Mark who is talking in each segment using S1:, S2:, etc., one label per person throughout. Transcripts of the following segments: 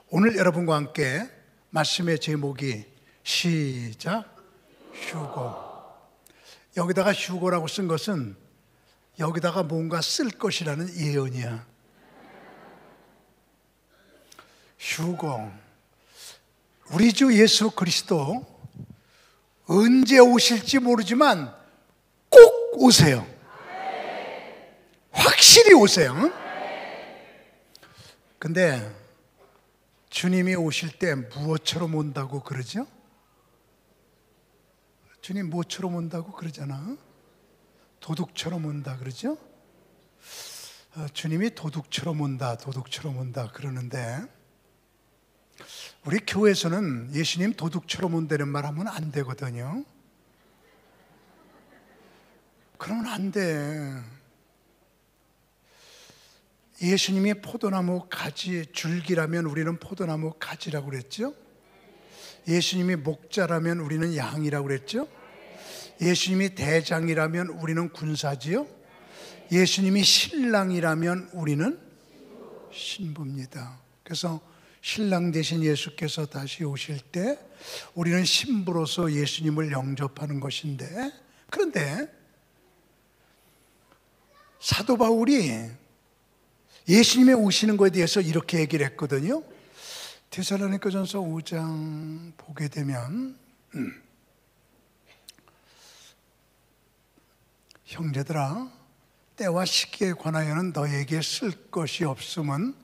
S1: 오늘 여러분과 함께 말씀의 제목이 시작 휴거. 여기다가 휴거라고 쓴 것은 여기다가 뭔가 쓸 것이라는 예언이야. 휴거. 우리 주 예수 그리스도 언제 오실지 모르지만 꼭 오세요. 확실히 오세요. 근데 주님이 오실 때 무엇처럼 온다고 그러죠? 주님 무엇처럼 온다고 그러잖아. 도둑처럼 온다 그러죠? 주님이 도둑처럼 온다, 도둑처럼 온다 그러는데 우리 교회에서는 예수님 도둑처럼 온다는 말 하면 안 되거든요. 그러면 안 돼. 예수님이 포도나무 가지 줄기라면 우리는 포도나무 가지라고 그랬죠? 예수님이 목자라면 우리는 양이라고 그랬죠? 예수님이 대장이라면 우리는 군사지요? 예수님이 신랑이라면 우리는 신부입니다. 그래서 신랑 되신 예수께서 다시 오실 때 우리는 신부로서 예수님을 영접하는 것인데, 그런데 사도 바울이 예수님의 오시는 것에 대해서 이렇게 얘기를 했거든요. 데살로니가전서 5장 보게 되면 형제들아, 때와 시기에 관하여는 너에게 쓸 것이 없음은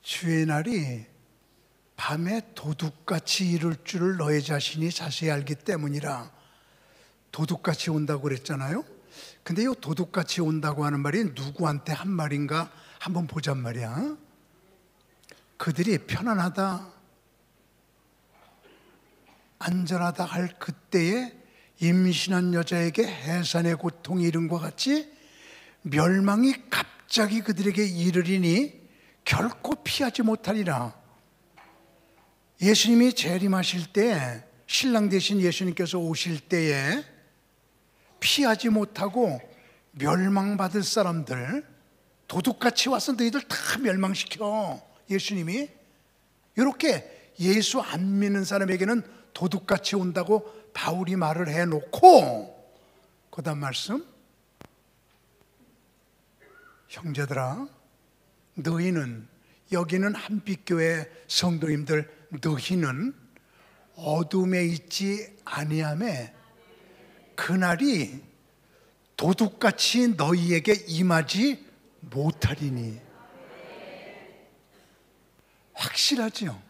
S1: 주의 날이 밤에 도둑같이 이룰 줄을 너희 자신이 자세히 알기 때문이라. 도둑같이 온다고 그랬잖아요. 근데 이 도둑같이 온다고 하는 말이 누구한테 한 말인가 한번 보잔 말이야. 그들이 편안하다, 안전하다 할 그때에 임신한 여자에게 해산의 고통이 이른 것 같이 멸망이 갑자기 그들에게 이르리니 결코 피하지 못하리라. 예수님이 재림하실 때, 신랑 되신 예수님께서 오실 때에 피하지 못하고 멸망받을 사람들, 도둑같이 와서 너희들 다 멸망시켜. 예수님이 이렇게 예수 안 믿는 사람에게는 도둑같이 온다고 바울이 말을 해놓고 그 다음 말씀, 형제들아 너희는, 여기는 한빛교회 성도님들, 너희는 어둠에 있지 아니하매 그날이 도둑같이 너희에게 임하지 못하리니. 확실하죠?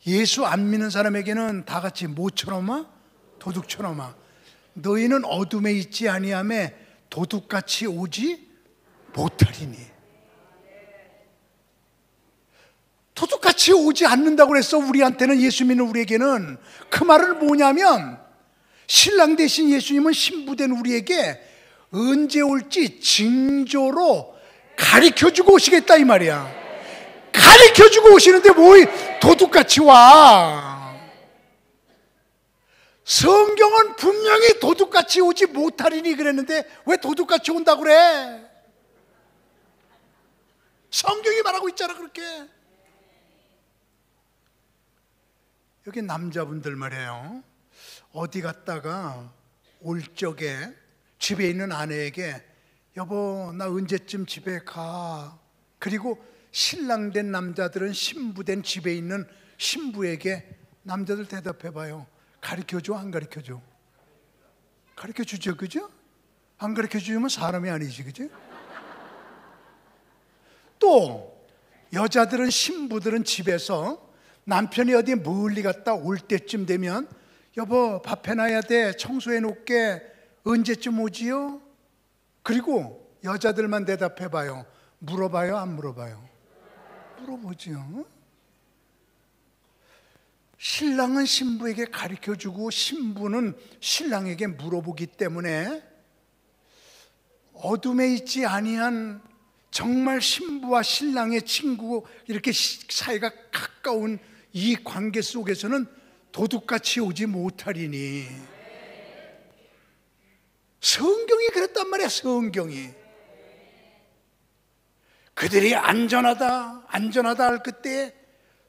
S1: 예수 안 믿는 사람에게는 다 같이 뭐처럼 와? 도둑처럼 와. 너희는 어둠에 있지 아니하매 도둑같이 오지 못하리니. 도둑같이 오지 않는다고 해서 우리한테는, 예수 믿는 우리에게는 그 말은 뭐냐면 신랑 되신 예수님은 신부된 우리에게 언제 올지 징조로 가르쳐주고 오시겠다 이 말이야. 가르쳐주고 오시는데 뭐 도둑같이 와. 성경은 분명히 도둑같이 오지 못하리니 그랬는데 왜 도둑같이 온다고 그래? 성경이 말하고 있잖아 그렇게. 여기 남자분들 말이에요. 어디 갔다가 올 적에 집에 있는 아내에게 여보 나 언제쯤 집에 가. 그리고 신랑된 남자들은 신부된 집에 있는 신부에게 남자들 대답해봐요. 가르쳐줘 안 가르쳐줘? 가르쳐주죠, 그죠? 안 가르쳐주면 사람이 아니지, 그죠? 또 여자들은, 신부들은 집에서 남편이 어디 멀리 갔다 올 때쯤 되면 여보 밥 해놔야 돼, 청소해 놓을게, 언제쯤 오지요? 그리고 여자들만 대답해봐요. 물어봐요 안 물어봐요? 물어보죠. 신랑은 신부에게 가르쳐주고 신부는 신랑에게 물어보기 때문에 어둠에 있지 아니한 정말 신부와 신랑의 친구, 이렇게 사이가 가까운 이 관계 속에서는 도둑같이 오지 못하리니. 성경이 그랬단 말이야. 성경이. 그들이 안전하다 할 그때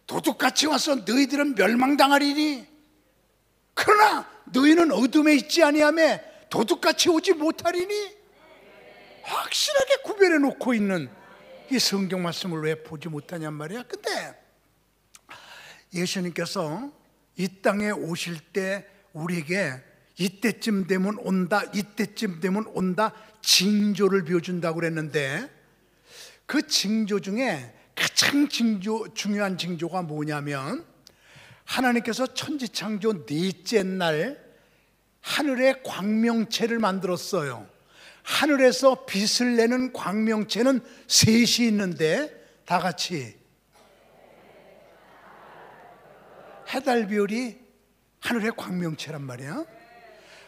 S1: 도둑같이 와서 너희들은 멸망당하리니 그러나 너희는 어둠에 있지 아니하며 도둑같이 오지 못하리니 확실하게 구별해 놓고 있는 이 성경 말씀을 왜 보지 못하냔 말이야. 근데 예수님께서 이 땅에 오실 때 우리에게 이때쯤 되면 온다, 이때쯤 되면 온다 징조를 비워준다고 그랬는데 그 징조 중에 가장 중요한 징조가 뭐냐면 하나님께서 천지창조 넷째 날 하늘의 광명체를 만들었어요. 하늘에서 빛을 내는 광명체는 셋이 있는데 다 같이 해달별이 하늘의 광명체란 말이야.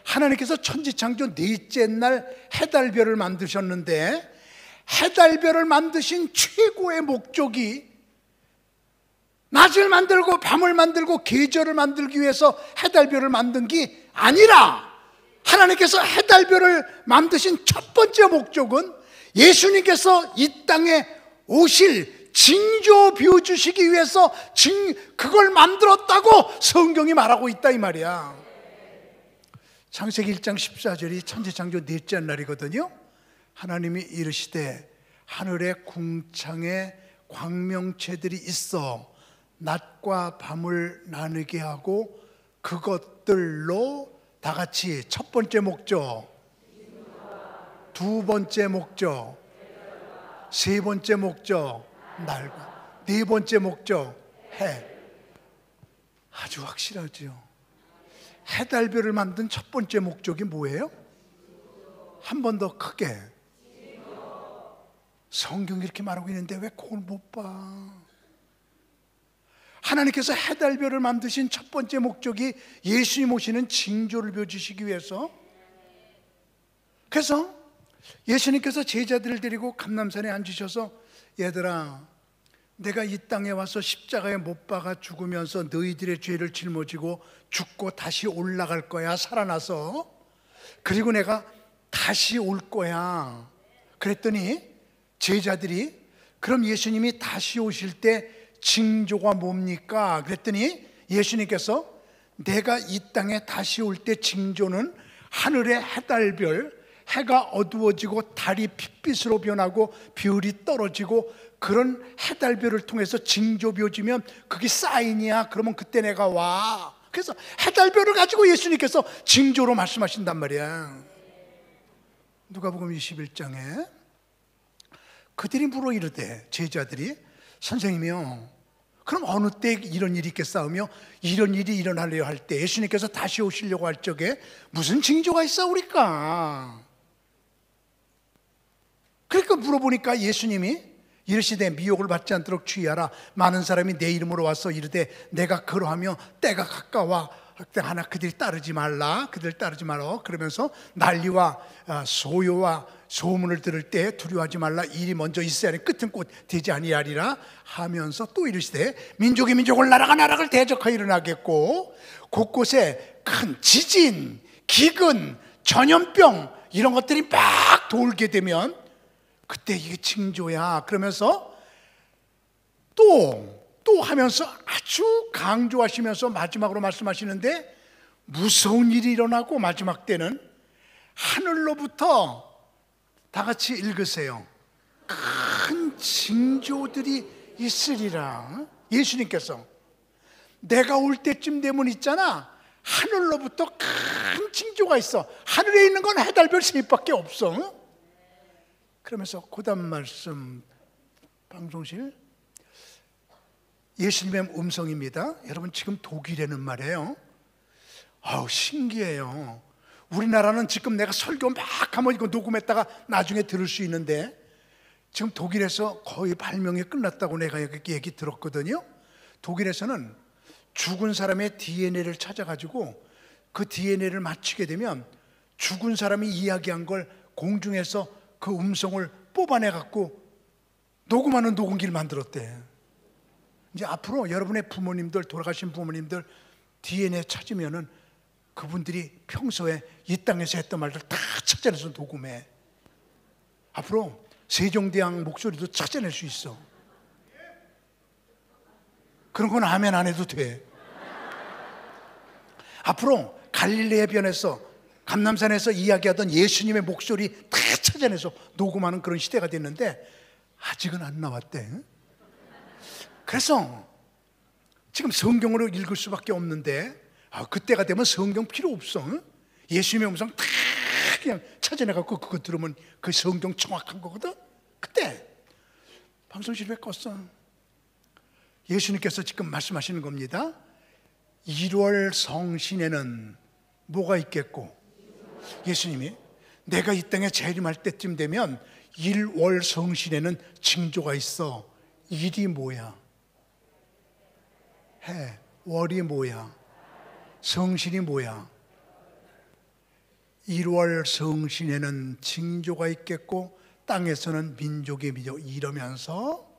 S1: 하나님께서 천지창조 넷째 날 해달별을 만드셨는데 해달별을 만드신 최고의 목적이 낮을 만들고 밤을 만들고 계절을 만들기 위해서 해달별을 만든 게 아니라 하나님께서 해달별을 만드신 첫 번째 목적은 예수님께서 이 땅에 오실 징조 비워주시기 위해서 그걸 만들었다고 성경이 말하고 있다 이 말이야. 창세기 1장 14절이 천지창조 넷째 날이거든요. 하나님이 이르시되 하늘에 궁창에 광명체들이 있어 낮과 밤을 나누게 하고 그것들로 다 같이 첫 번째 목적, 두 번째 목적, 세 번째 목적 날과 네 번째 목적 해. 아주 확실하죠. 해달별을 만든 첫 번째 목적이 뭐예요? 한 번 더 크게. 성경이 이렇게 말하고 있는데 왜 그걸 못 봐? 하나님께서 해달별을 만드신 첫 번째 목적이 예수님 오시는 징조를 보여주시기 위해서. 그래서 예수님께서 제자들을 데리고 감람산에 앉으셔서 얘들아 내가 이 땅에 와서 십자가에 못 박아 죽으면서 너희들의 죄를 짊어지고 죽고 다시 올라갈 거야 살아나서. 그리고 내가 다시 올 거야. 그랬더니 제자들이 그럼 예수님이 다시 오실 때 징조가 뭡니까? 그랬더니 예수님께서 내가 이 땅에 다시 올 때 징조는 하늘의 해달별, 해가 어두워지고 달이 핏빛으로 변하고 별이 떨어지고 그런 해달별을 통해서 징조 벼지면 그게 사인이야. 그러면 그때 내가 와. 그래서 해달별을 가지고 예수님께서 징조로 말씀하신단 말이야. 누가복음 21장에 그들이 물어 이르되 제자들이 선생님이요 그럼 어느 때 이런 일이 있겠사오며 이런 일이 일어나려 할 때 예수님께서 다시 오시려고 할 적에 무슨 징조가 있사오리까? 그러니까 물어보니까 예수님이 이르시되 미혹을 받지 않도록 주의하라. 많은 사람이 내 이름으로 와서 이르되 내가 그러하며 때가 가까워 하나 그들이 따르지 말라. 그들 따르지 말어. 그러면서 난리와 소요와 소문을 들을 때 두려워하지 말라. 일이 먼저 있어야 하니 끝은 곧 되지 아니하리라 하면서 또 이르시되 민족이 민족을 나라가 나라를 대적하여 일어나겠고 곳곳에 큰 지진, 기근, 전염병 이런 것들이 막 돌게 되면 그때 이게 징조야. 그러면서 또 하면서 아주 강조하시면서 마지막으로 말씀하시는데 무서운 일이 일어나고 마지막 때는 하늘로부터 다 같이 읽으세요. 큰 징조들이 있으리라. 예수님께서 내가 올 때쯤 되면 있잖아 하늘로부터 큰 징조가 있어. 하늘에 있는 건 해달별 셋밖에 없어. 그러면서 고단 말씀 방송실 예수님의 음성입니다. 여러분 지금 독일에는 말이에요. 아우 신기해요. 우리나라는 지금 내가 설교 막 하면 이거 녹음했다가 나중에 들을 수 있는데 지금 독일에서 거의 발명이 끝났다고 내가 얘기 들었거든요. 독일에서는 죽은 사람의 DNA를 찾아가지고 그 DNA를 맞추게 되면 죽은 사람이 이야기한 걸 공중에서 그 음성을 뽑아내갖고 녹음하는 녹음기를 만들었대. 이제 앞으로 여러분의 부모님들, 돌아가신 부모님들 DNA 찾으면은 그분들이 평소에 이 땅에서 했던 말들 다 찾아내서 녹음해. 앞으로 세종대왕 목소리도 찾아낼 수 있어. 그런 건 아멘 안 해도 돼. 앞으로 갈릴레아 변에서 감람산에서 이야기하던 예수님의 목소리 다 찾아내서 녹음하는 그런 시대가 됐는데 아직은 안 나왔대. 그래서 지금 성경으로 읽을 수밖에 없는데 그때가 되면 성경 필요 없어. 예수님의 음성 다 그냥 찾아내갖고 그거 들으면 그 성경 정확한 거거든. 그때 방송실에 껐어. 예수님께서 지금 말씀하시는 겁니다. 1월 성신에는 뭐가 있겠고, 예수님이 내가 이 땅에 재림할 때쯤 되면 1월 성신에는 징조가 있어. 일이 뭐야? 해. 월이 뭐야? 성신이 뭐야? 1월 성신에는 징조가 있겠고 땅에서는 민족이 이러면서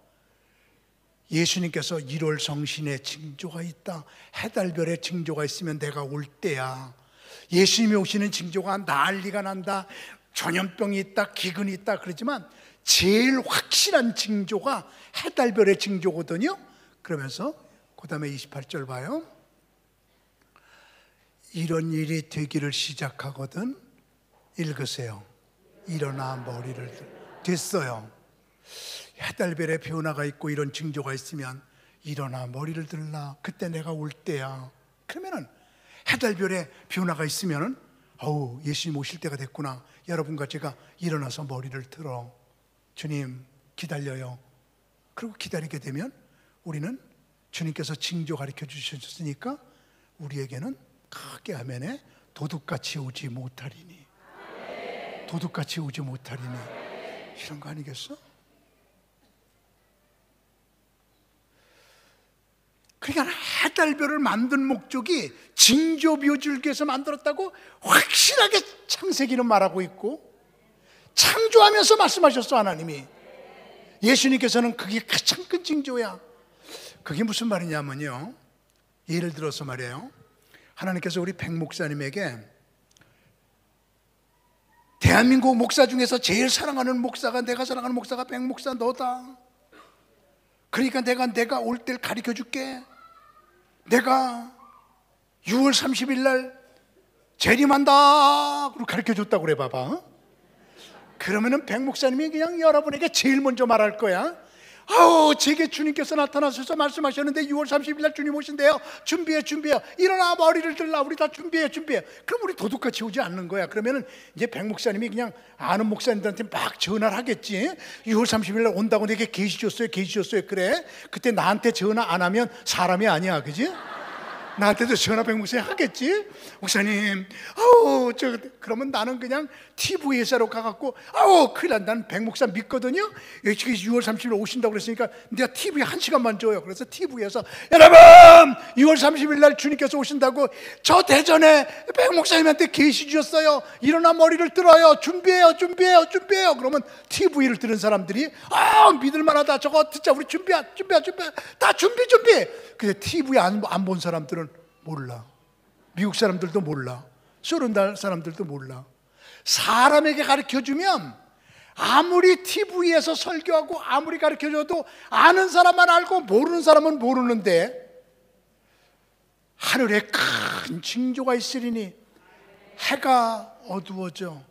S1: 예수님께서 1월 성신에 징조가 있다. 해달별에 징조가 있으면 내가 올 때야. 예수님이 오시는 징조가 난리가 난다. 전염병이 있다, 기근이 있다 그러지만 제일 확실한 징조가 해달별의 징조거든요. 그러면서 그 다음에 28절 봐요. 이런 일이 되기를 시작하거든. 읽으세요. 일어나 머리를 됐어요. 해달별의 변화가 있고 이런 징조가 있으면 일어나 머리를 들라. 그때 내가 올 때야. 그러면은 해달별의 변화가 있으면은 예수님 오실 때가 됐구나. 여러분과 제가 일어나서 머리를 들어. 주님 기다려요. 그리고 기다리게 되면 우리는 주님께서 징조 가르쳐 주셨으니까 우리에게는 크게 아멘에 도둑같이 오지 못하리니. 도둑같이 오지 못하리니. 이런 거 아니겠어? 그러니까 해달별을 만든 목적이 징조 묘지를 위해서 만들었다고 확실하게 창세기는 말하고 있고 창조하면서 말씀하셨어. 하나님이 예수님께서는 그게 가장 큰 징조야. 그게 무슨 말이냐면요, 예를 들어서 말이에요, 하나님께서 우리 백 목사님에게 대한민국 목사 중에서 제일 사랑하는 목사가, 내가 사랑하는 목사가 백 목사 너다. 그러니까 내가 올 때를 가르쳐 줄게. 내가 6월 30일 날 재림한다. 그리고 가르쳐 줬다고 그래 봐봐. 그러면은 백 목사님이 그냥 여러분에게 제일 먼저 말할 거야. 제게 주님께서 나타나셔서 말씀하셨는데 6월 30일 날 주님 오신대요. 준비해. 일어나 머리를 들라. 우리 다 준비해. 그럼 우리 도둑같이 오지 않는 거야. 그러면은 이제 백 목사님이 그냥 아는 목사님들한테 막 전화를 하겠지. 6월 30일 날 온다고 내게 계시 줬어요. 그래. 그때 나한테 전화 안 하면 사람이 아니야. 그지? 나한테도 전화 백 목사님 하겠지? 목사님, 그러면 나는 그냥 TV 회사로 가갖고, 큰일 난, 나는 백 목사 믿거든요? 6월 30일 오신다고 그랬으니까 내가 TV에 1시간만 줘요. 그래서 TV에서, 여러분! 6월 30일 날 주님께서 오신다고 저 대전에 백 목사님한테 계시 주셨어요. 일어나 머리를 들어요. 준비해요. 그러면 TV를 들은 사람들이, 믿을만하다. 저거 듣자. 우리 준비해. 다 준비. 근데 TV에 안 본 사람들은 몰라. 미국 사람들도 몰라. 소련 사람들도 몰라. 사람에게 가르쳐주면 아무리 TV에서 설교하고 아무리 가르쳐줘도 아는 사람만 알고 모르는 사람은 모르는데, 하늘에 큰 징조가 있으리니 해가 어두워져.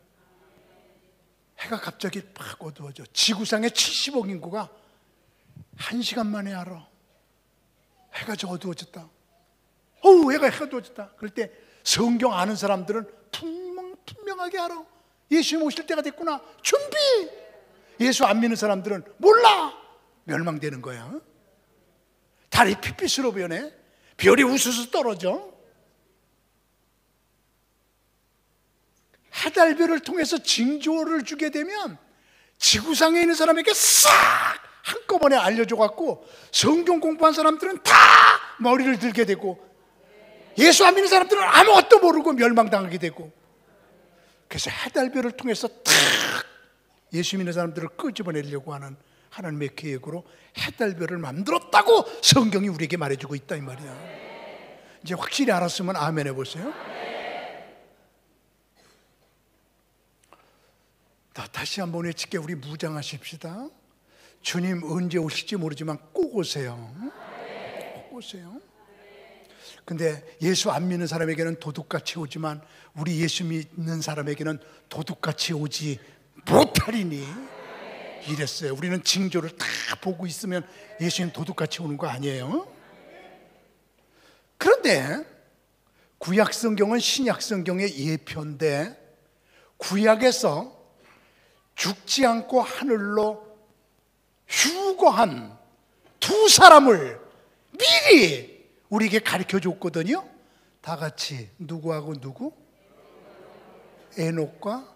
S1: 해가 갑자기 팍 어두워져. 지구상의 70억 인구가 1시간 만에 알아. 해가 어두워졌다. 해가 어두워졌다. 그럴 때 성경 아는 사람들은 분명하게 알아. 예수님 오실 때가 됐구나. 준비. 예수 안 믿는 사람들은 몰라. 멸망되는 거야. 달이 핏빛으로 변해. 별이 우수수 떨어져. 해달별을 통해서 징조를 주게 되면 지구상에 있는 사람에게 싹 한꺼번에 알려줘갖고 성경 공부한 사람들은 다 머리를 들게 되고 예수 안 믿는 사람들은 아무것도 모르고 멸망당하게 되고, 그래서 해달별을 통해서 탁 예수 믿는 사람들을 끄집어내려고 하는 하나님의 계획으로 해달별을 만들었다고 성경이 우리에게 말해주고 있다 이 말이야. 이제 확실히 알았으면 아멘 해보세요. 다 다시 한번 외칠게. 우리 무장하십시다. 주님 언제 오실지 모르지만 꼭 오세요. 꼭 오세요. 근데 예수 안 믿는 사람에게는 도둑같이 오지만 우리 예수 믿는 사람에게는 도둑같이 오지 못하리니 이랬어요. 우리는 징조를 다 보고 있으면 예수님 도둑같이 오는 거 아니에요? 그런데 구약 성경은 신약 성경의 예표인데, 구약에서 죽지 않고 하늘로 휴거한 두 사람을 미리 우리에게 가르쳐 줬거든요. 다 같이 누구하고 누구? 에녹과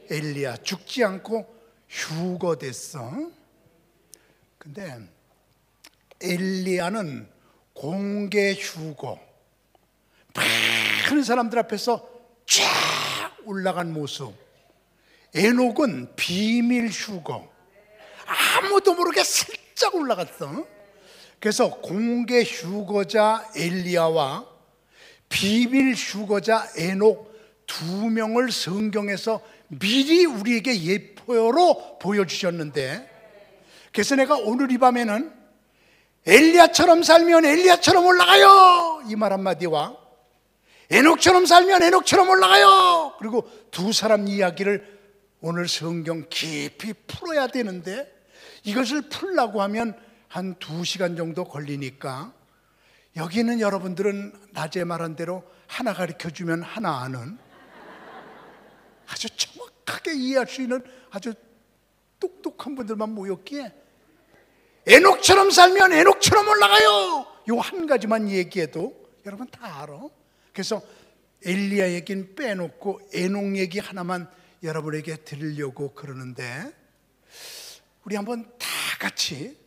S1: 엘리야. 죽지 않고 휴거됐어. 근데 엘리야는 공개 휴거, 많은 사람들 앞에서 쫙 올라간 모습. 에녹은 비밀 휴거, 아무도 모르게 살짝 올라갔어. 그래서 공개 휴거자 엘리야와 비밀 휴거자 에녹 두 명을 성경에서 미리 우리에게 예표로 보여주셨는데, 그래서 내가 오늘 이 밤에는 엘리야처럼 살면 엘리야처럼 올라가요, 이 말 한마디와 에녹처럼 살면 에녹처럼 올라가요, 그리고 두 사람 이야기를 오늘 성경 깊이 풀어야 되는데, 이것을 풀려고 하면 한 2시간 정도 걸리니까, 여기 있는 여러분들은 낮에 말한 대로 하나 가르쳐주면 하나 아는, 아주 정확하게 이해할 수 있는 아주 똑똑한 분들만 모였기에 에녹처럼 살면 에녹처럼 올라가요, 요 한 가지만 얘기해도 여러분 다 알아. 그래서 엘리야 얘기는 빼놓고 에녹 얘기 하나만 여러분에게 드리려고 그러는데, 우리 한번 다 같이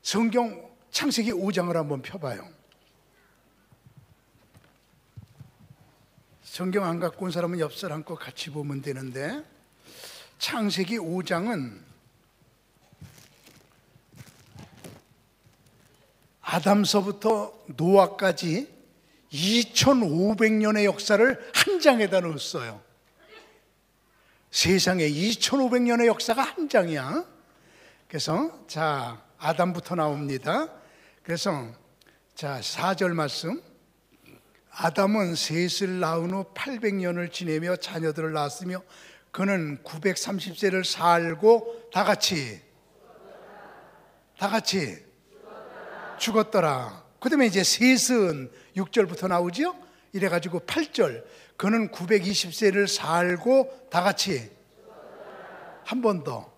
S1: 성경 창세기 5장을 한번 펴봐요. 성경 안 갖고 온 사람은 옆설 한거 같이 보면 되는데, 창세기 5장은 아담서부터 노아까지 2500년의 역사를 한 장에다 넣었어요. 세상에 2500년의 역사가 한 장이야. 그래서 자, 아담부터 나옵니다. 그래서 자, 4절 말씀. 아담은 셋을 낳은 후 800년을 지내며 자녀들을 낳았으며 그는 930세를 살고 다 같이 죽었더라. 그 다음에 이제 셋은 6절부터 나오죠. 이래가지고 8절, 그는 920세를 살고 다 같이 한 번 더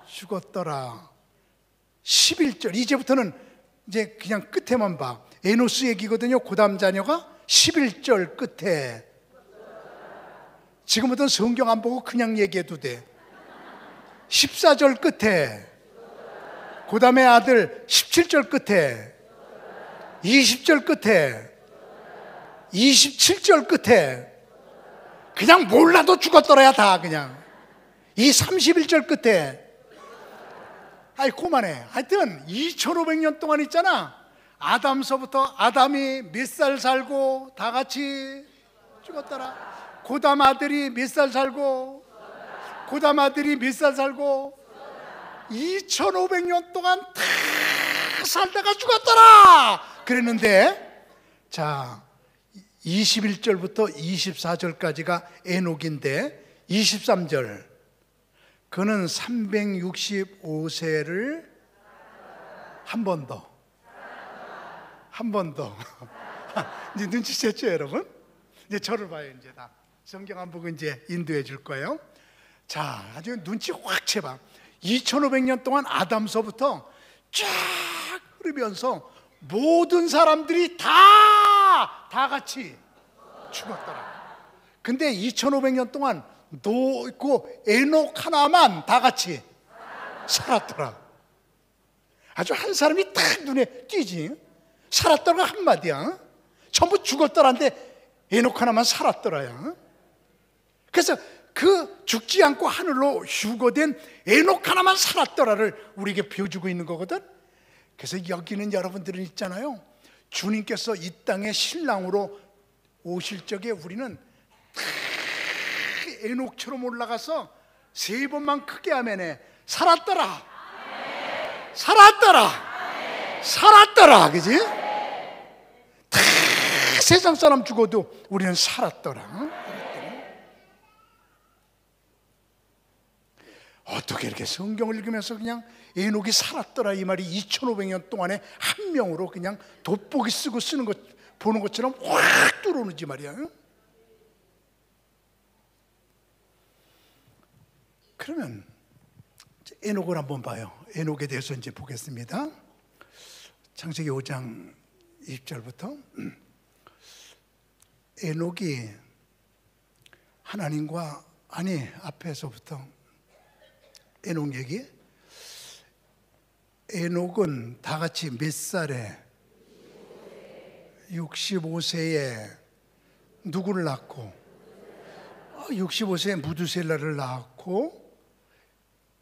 S1: 죽었더라. 11절, 이제부터는 이제 그냥 끝에만 봐. 에노스 얘기거든요. 고담 자녀가 11절 끝에. 지금부터는 성경 안 보고 그냥 얘기해도 돼. 14절 끝에, 고담의 아들 17절 끝에, 20절 끝에, 27절 끝에, 그냥 몰라도 죽었더라야 다 그냥. 이 31절 끝에, 아이 그만해. 하여튼 2500년 동안 있잖아. 아담서부터 아담이 몇 살 살고 다 같이 죽었더라. 고담 아들이 몇 살 살고, 고담 아들이 몇 살 살고, 2500년 동안 다 살다가 죽었더라 그랬는데, 자 21절부터 24절까지가 에녹인데, 23절, 그는 365세를 한 번 더 이제 눈치챘죠 여러분? 이제 저를 봐요. 이제 다 성경 안 보고 이제 인도해 줄 거예요. 자, 아주 눈치 확 채봐. 2500년 동안 아담서부터 쫙 흐르면서 모든 사람들이 다 같이 죽었더라. 근데 2500년 동안 노 있고 에녹 하나만 다 같이 살았더라. 아주 한 사람이 딱 눈에 띄지. 살았더라가 한마디야. 전부 죽었더란데 에녹 하나만 살았더라야. 그래서 그 죽지 않고 하늘로 휴거된 에녹 하나만 살았더라를 우리에게 보여주고 있는 거거든. 그래서 여기는 여러분들은 있잖아요, 주님께서 이 땅에 신랑으로 오실 적에 우리는 다 에녹처럼 올라가서 3번만 크게 하면에 살았더라. 살았더라. 살았더라. 그지? 다 세상 사람 죽어도 우리는 살았더라. 어떻게 이렇게 성경을 읽으면서 그냥 에녹이 살았더라 이 말이 2500년 동안에 한 명으로 그냥 돋보기 쓰고 쓰는 것 보는 것처럼 확 들어오는지 말이야. 그러면 에녹을 한번 봐요. 에녹에 대해서 이제 보겠습니다. 창세기 5장 20절부터 에녹이 하나님과 앞에서부터 에녹 얘기. 에녹은 다 같이 몇 살에? 65세에 누구를 낳고? 65세에 무두셀라를 낳았고,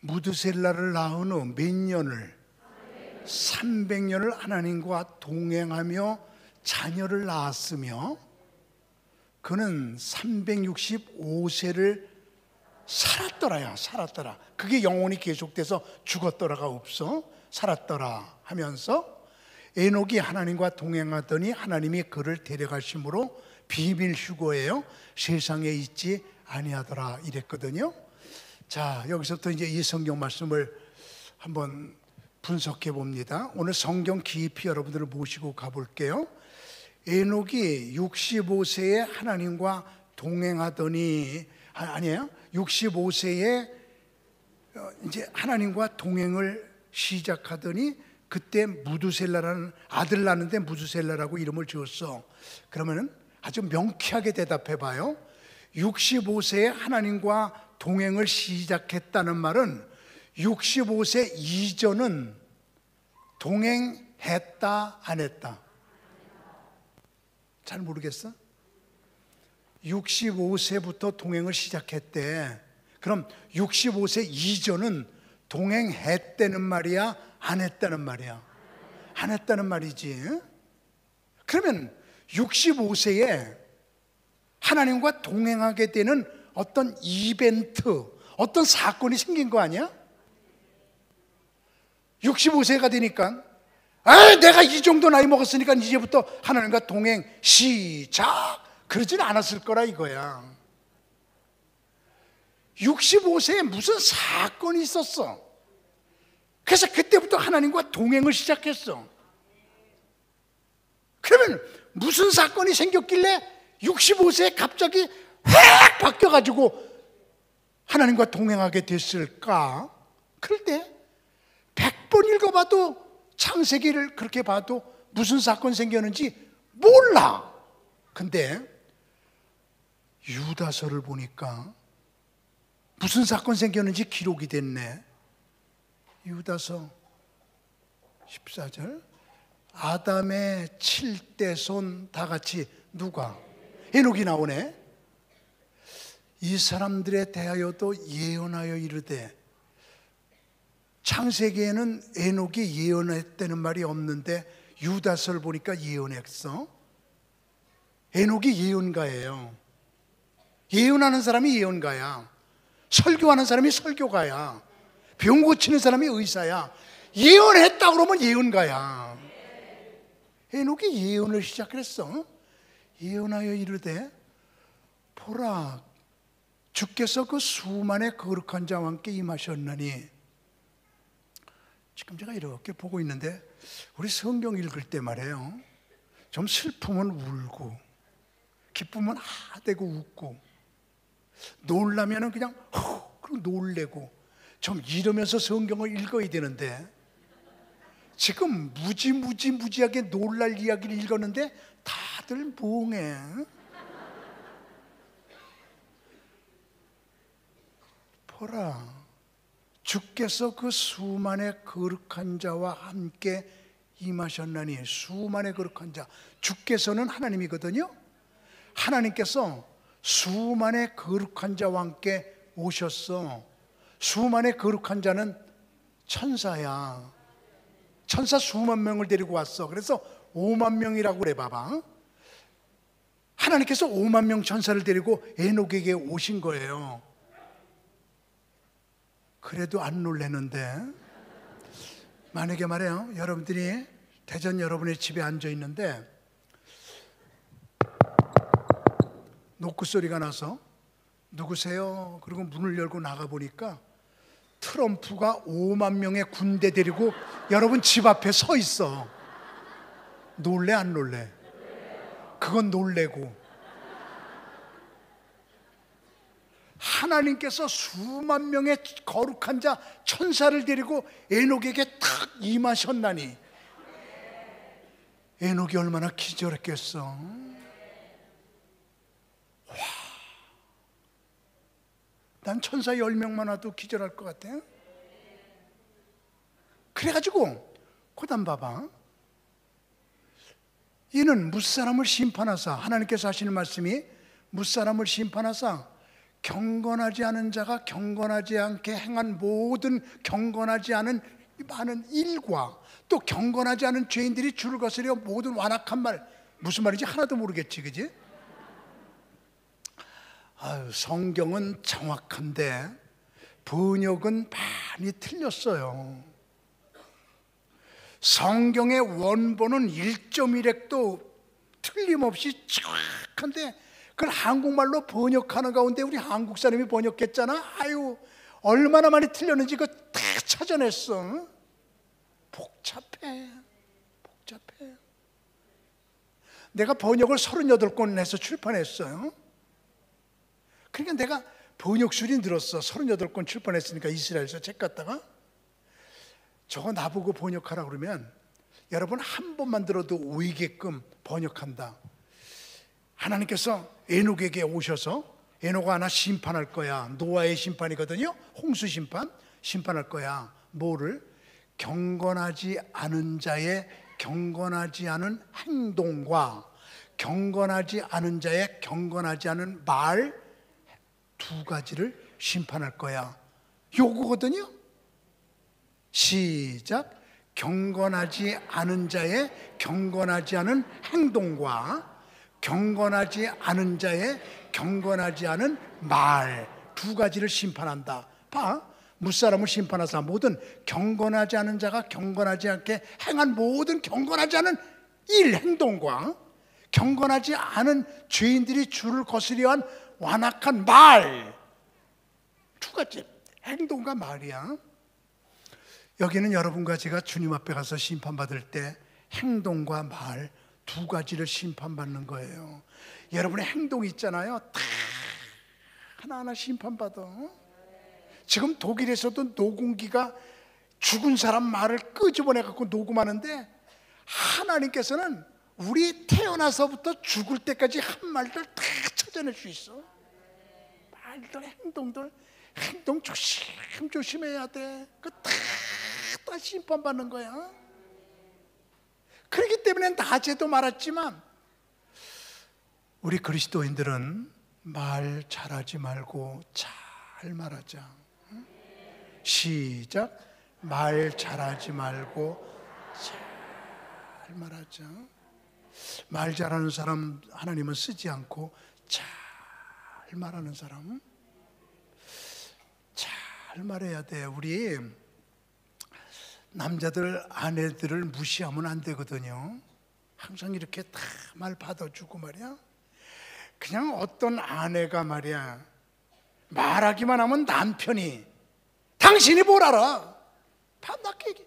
S1: 무두셀라를 낳은 후 몇 년을? 300년을 하나님과 동행하며 자녀를 낳았으며, 그는 365세를 살았더라야. 살았더라. 그게 영혼이 계속돼서 죽었더라가 없어. 살았더라 하면서 에녹이 하나님과 동행하더니 하나님이 그를 데려가심으로 비밀 휴거예요. 세상에 있지 아니하더라 이랬거든요. 자, 여기서부터 이제 이 성경 말씀을 한번 분석해 봅니다. 오늘 성경 깊이 여러분들을 모시고 가볼게요. 에녹이 65세에 하나님과 동행하더니 아니에요. 65세에 이제 하나님과 동행을 시작하더니 그때 무두셀라라는 아들 낳는데 무두셀라라고 이름을 지었어. 그러면은 아주 명쾌하게 대답해 봐요. 65세에 하나님과 동행을 시작했다는 말은 65세 이전은 동행했다 안 했다? 잘 모르겠어? 65세부터 동행을 시작했대. 그럼 65세 이전은 동행했다는 말이야? 안 했다는 말이야? 안 했다는 말이지. 그러면 65세에 하나님과 동행하게 되는 어떤 이벤트, 어떤 사건이 생긴 거 아니야? 65세가 되니까 내가 이 정도 나이 먹었으니까 이제부터 하나님과 동행 시작, 그러진 않았을 거라 이거야. 65세에 무슨 사건이 있었어. 그래서 그때부터 하나님과 동행을 시작했어. 그러면 무슨 사건이 생겼길래 65세에 갑자기 확 바뀌어가지고 하나님과 동행하게 됐을까? 그럴 때 100번 읽어봐도 창세기를 그렇게 봐도 무슨 사건 생겼는지 몰라. 근데 유다서를 보니까 무슨 사건 생겼는지 기록이 됐네. 유다서 14절 아담의 7대손 다 같이 누가? 에녹이 나오네. 이 사람들에 대하여도 예언하여 이르되, 창세기에는 에녹이 예언했다는 말이 없는데 유다서를 보니까 예언했어. 에녹이 예언가예요. 예언하는 사람이 예언가야. 설교하는 사람이 설교가야. 병 고치는 사람이 의사야. 예언했다 그러면 예언가야. 에녹이 예언을 시작했어. 예언하여 이르되 보라, 주께서 그 수만의 거룩한 자와 함께 임하셨나니. 지금 제가 이렇게 보고 있는데 우리 성경 읽을 때 말이에요, 좀 슬프면 울고 기쁘면 하대고 웃고 놀라면 그냥 그리고 놀래고 좀 이러면서 성경을 읽어야 되는데 지금 무지하게 놀랄 이야기를 읽었는데 다들 멍해. 보라, 주께서 그 수만의 거룩한 자와 함께 임하셨나니. 수만의 거룩한 자, 주께서는 하나님이거든요. 하나님께서 수만의 거룩한 자와 함께 오셨어. 수만의 거룩한 자는 천사야. 천사 수만 명을 데리고 왔어. 그래서 5만 명이라고 그래 봐봐. 하나님께서 5만 명 천사를 데리고 에녹에게 오신 거예요. 그래도 안 놀래는데, 만약에 말이에요, 여러분들이 대전 여러분의 집에 앉아 있는데 노크 소리가 나서 누구세요? 그리고 문을 열고 나가 보니까 트럼프가 5만 명의 군대 데리고 여러분 집 앞에 서 있어. 놀래 안 놀래? 그건 놀래고, 하나님께서 수만 명의 거룩한 자 천사를 데리고 에녹에게 탁 임하셨나니 에녹이 얼마나 기절했겠어. 와, 난 천사 10명만 와도 기절할 것 같아. 그래가지고 고단 봐봐. 이는 무사람을 심판하사, 하나님께서 하시는 말씀이 무사람을 심판하사 경건하지 않은 자가 경건하지 않게 행한 모든 경건하지 않은 많은 일과 또 경건하지 않은 죄인들이 주를 거스려 모든 완악한 말, 무슨 말인지 하나도 모르겠지, 그지? 아유, 성경은 정확한데 번역은 많이 틀렸어요. 성경의 원본은 1.1획도 틀림없이 정확한데 그걸 한국말로 번역하는 가운데 우리 한국 사람이 번역했잖아. 아유, 얼마나 많이 틀렸는지 그거 다 찾아냈어. 복잡해. 내가 번역을 38권 해서 출판했어요. 그러니까 내가 번역술이 늘었어. 38권 출판했으니까 이스라엘에서 책 갖다가. 저거 나보고 번역하라 그러면 여러분 한 번만 들어도 오이게끔 번역한다. 하나님께서 에녹에게 오셔서 에녹아 하나 심판할 거야. 노아의 심판이거든요. 홍수 심판할 거야. 뭐를? 경건하지 않은 자의 경건하지 않은 행동과 경건하지 않은 자의 경건하지 않은 말 두 가지를 심판할 거야. 요거거든요. 시작. 경건하지 않은 자의 경건하지 않은 행동과 경건하지 않은 자의 경건하지 않은 말 두 가지를 심판한다. 봐, 무사람을 심판하사 모든 경건하지 않은 자가 경건하지 않게 행한 모든 경건하지 않은 일, 행동과 경건하지 않은 죄인들이 주를 거스려 한 완악한 말 두 가지, 행동과 말이야. 여기는 여러분과 제가 주님 앞에 가서 심판받을 때 행동과 말 두 가지를 심판받는 거예요. 여러분의 행동이 있잖아요. 다 하나하나 심판받아. 지금 독일에서도 녹음기가 죽은 사람 말을 끄집어내 갖고 녹음하는데 하나님께서는 우리 태어나서부터 죽을 때까지 한 말들 다 찾아낼 수 있어. 말들, 행동들, 행동 조심해야 돼. 그 다 심판받는 거야. 그렇기 때문에 낮에도 말했지만 우리 그리스도인들은 말 잘하지 말고 잘 말하자. 시작. 말 잘하지 말고 잘 말하자. 말 잘하는 사람 하나님은 쓰지 않고 잘 말하는 사람 잘 말해야 돼. 우리 남자들 아내들을 무시하면 안 되거든요. 항상 이렇게 다 말 받아주고 말이야. 그냥 어떤 아내가 말이야 말하기만 하면 남편이 당신이 뭘 알아? 밤낮게 얘기.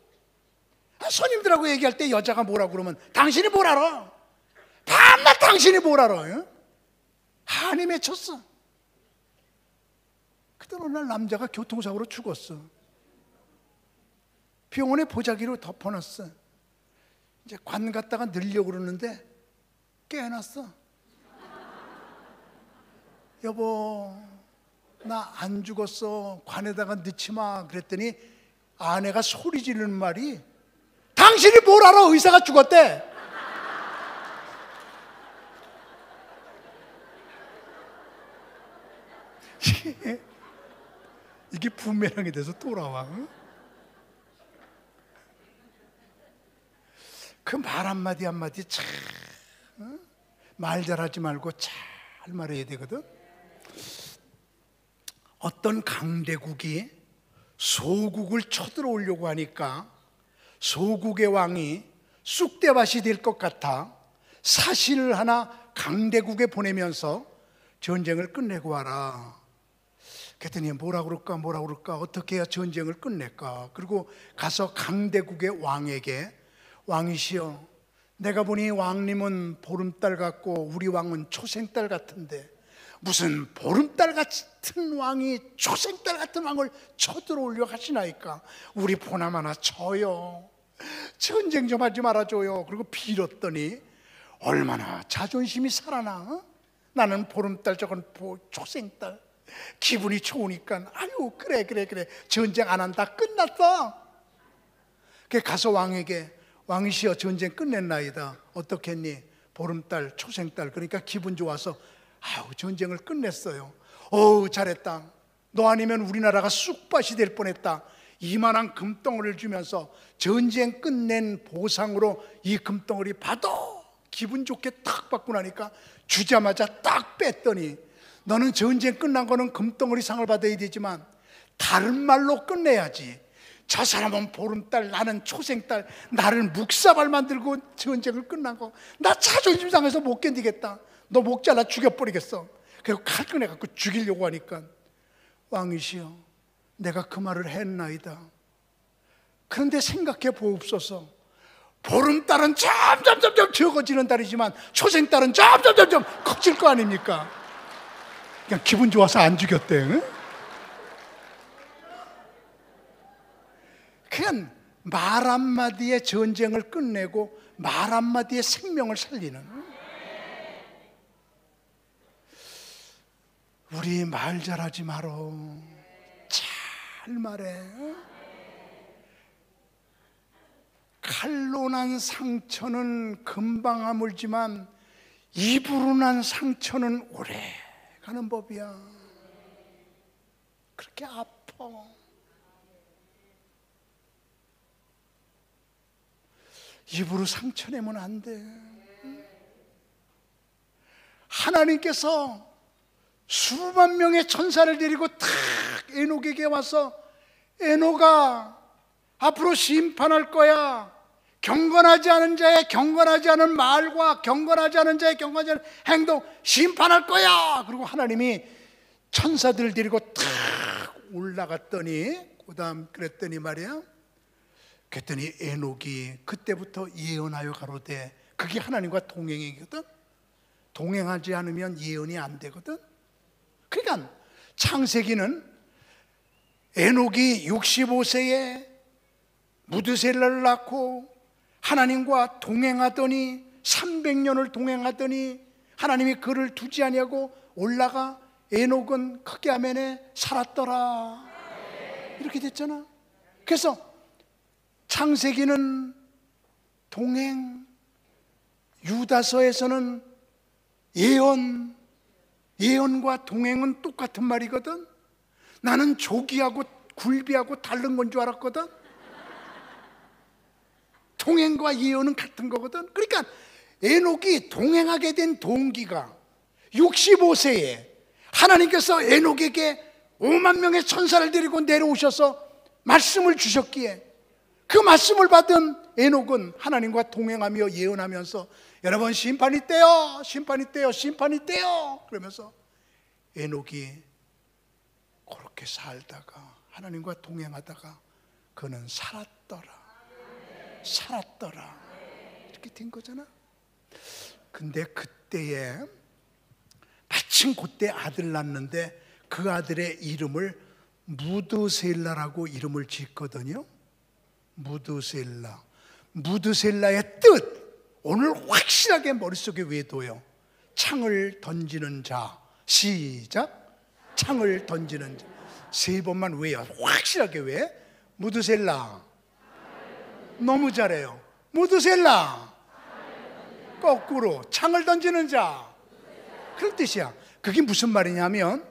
S1: 손님들하고 얘기할 때 여자가 뭐라고 그러면 당신이 뭘 알아? 밤낮 당신이 뭘 알아? 한이 맺혔어. 그때 어느 날 남자가 교통사고로 죽었어. 병원에 보자기로 덮어놨어. 이제 관 갔다가 늘려고 그러는데 깨어났어. 여보, 나 안 죽었어. 관에다가 넣지 마. 그랬더니 아내가 소리 지르는 말이 당신이 뭘 알아? 의사가 죽었대. 이게 부메랑이 돼서 돌아와. 그 말 한마디 한마디 참 말 잘하지 말고 잘 말해야 되거든. 어떤 강대국이 소국을 쳐들어오려고 하니까 소국의 왕이 쑥대밭이 될 것 같아 사신을 하나 강대국에 보내면서 전쟁을 끝내고 와라. 그랬더니 뭐라 그럴까 어떻게 해야 전쟁을 끝낼까. 그리고 가서 강대국의 왕에게, 왕이시여, 내가 보니 왕님은 보름달 같고 우리 왕은 초생달 같은데 무슨 보름달 같은 왕이 초생달 같은 왕을 쳐들어오려고 하시나이까. 우리 보나마나 져요. 전쟁 좀 하지 말아줘요. 그리고 빌었더니 얼마나 자존심이 살아나. 나는 보름달, 저건 초생달. 기분이 좋으니까 아유 그래 전쟁 안 한다. 끝났어. 그래 가서 왕에게, 왕이시여 전쟁 끝냈나이다. 어떻게 했니? 보름달, 초생달. 그러니까 기분 좋아서 아유 전쟁을 끝냈어요. 어우 잘했다. 너 아니면 우리나라가 쑥밭이 될 뻔했다. 이만한 금덩어리를 주면서 전쟁 끝낸 보상으로 이 금덩어리 받아. 기분 좋게 딱 받고 나니까 주자마자 딱 뺐더니 너는 전쟁 끝난 거는 금덩어리 상을 받아야 되지만 다른 말로 끝내야지. 저 사람은 보름달, 나는 초생달, 나를 묵사발 만들고 전쟁을 끝난 거. 나 자존심 상해서 못 견디겠다. 너 목 잘라 죽여버리겠어. 그리고 칼 꺼내갖고 죽이려고 하니까 왕이시여, 내가 그 말을 했나이다. 그런데 생각해 보옵소서. 보름달은 점점 적어지는 달이지만 초생달은 점점 커질 거 아닙니까? 그냥 기분 좋아서 안 죽였대. 응? 그냥 말 한마디에 전쟁을 끝내고 말 한마디에 생명을 살리는. 우리 말 잘하지 말어. 잘 말해. 칼로 난 상처는 금방 아물지만 입으로 난 상처는 오래 가는 법이야. 그렇게 아파. 입으로 상처 내면 안 돼. 하나님께서 수만 명의 천사를 데리고 탁 에녹에게 와서 에녹아 앞으로 심판할 거야. 경건하지 않은 자의 경건하지 않은 말과 경건하지 않은 자의 경건하지 않은 행동 심판할 거야. 그리고 하나님이 천사들을 데리고 탁 올라갔더니 그다음 그랬더니 말이야. 그랬더니 에녹이 그때부터 예언하여 가로되, 그게 하나님과 동행이거든. 동행하지 않으면 예언이 안 되거든. 그러니까 창세기는 에녹이 65세에 무드셀라를 낳고 하나님과 동행하더니 300년을 동행하더니 하나님이 그를 두지 아니하고 올라가 에녹은 크게 아멘에 살았더라. 이렇게 됐잖아. 그래서 창세기는 동행, 유다서에서는 예언과 동행은 똑같은 말이거든. 나는 조기하고 굴비하고 다른 건 줄 알았거든. 동행과 예언은 같은 거거든. 그러니까 에녹이 동행하게 된 동기가 65세에 하나님께서 에녹에게 5만 명의 천사를 데리고 내려오셔서 말씀을 주셨기에 그 말씀을 받은 에녹은 하나님과 동행하며 예언하면서 여러분 심판이 떼요, 심판이 떼요, 심판이 떼요 그러면서 에녹이 그렇게 살다가 하나님과 동행하다가 그는 살았더라. 이렇게 된 거잖아. 근데 그때에 마침 그때 아들 낳는데 그 아들의 이름을 무드셀라라고 이름을 짓거든요. 무드셀라의 뜻 오늘 확실하게 머릿속에 외워둬요. 창을 던지는 자. 시작. 창을 던지는 자. 3번만 외워. 확실하게 왜? 무드셀라. 너무 잘해요. 무드셀라. 거꾸로 창을 던지는 자. 그런 뜻이야. 그게 무슨 말이냐면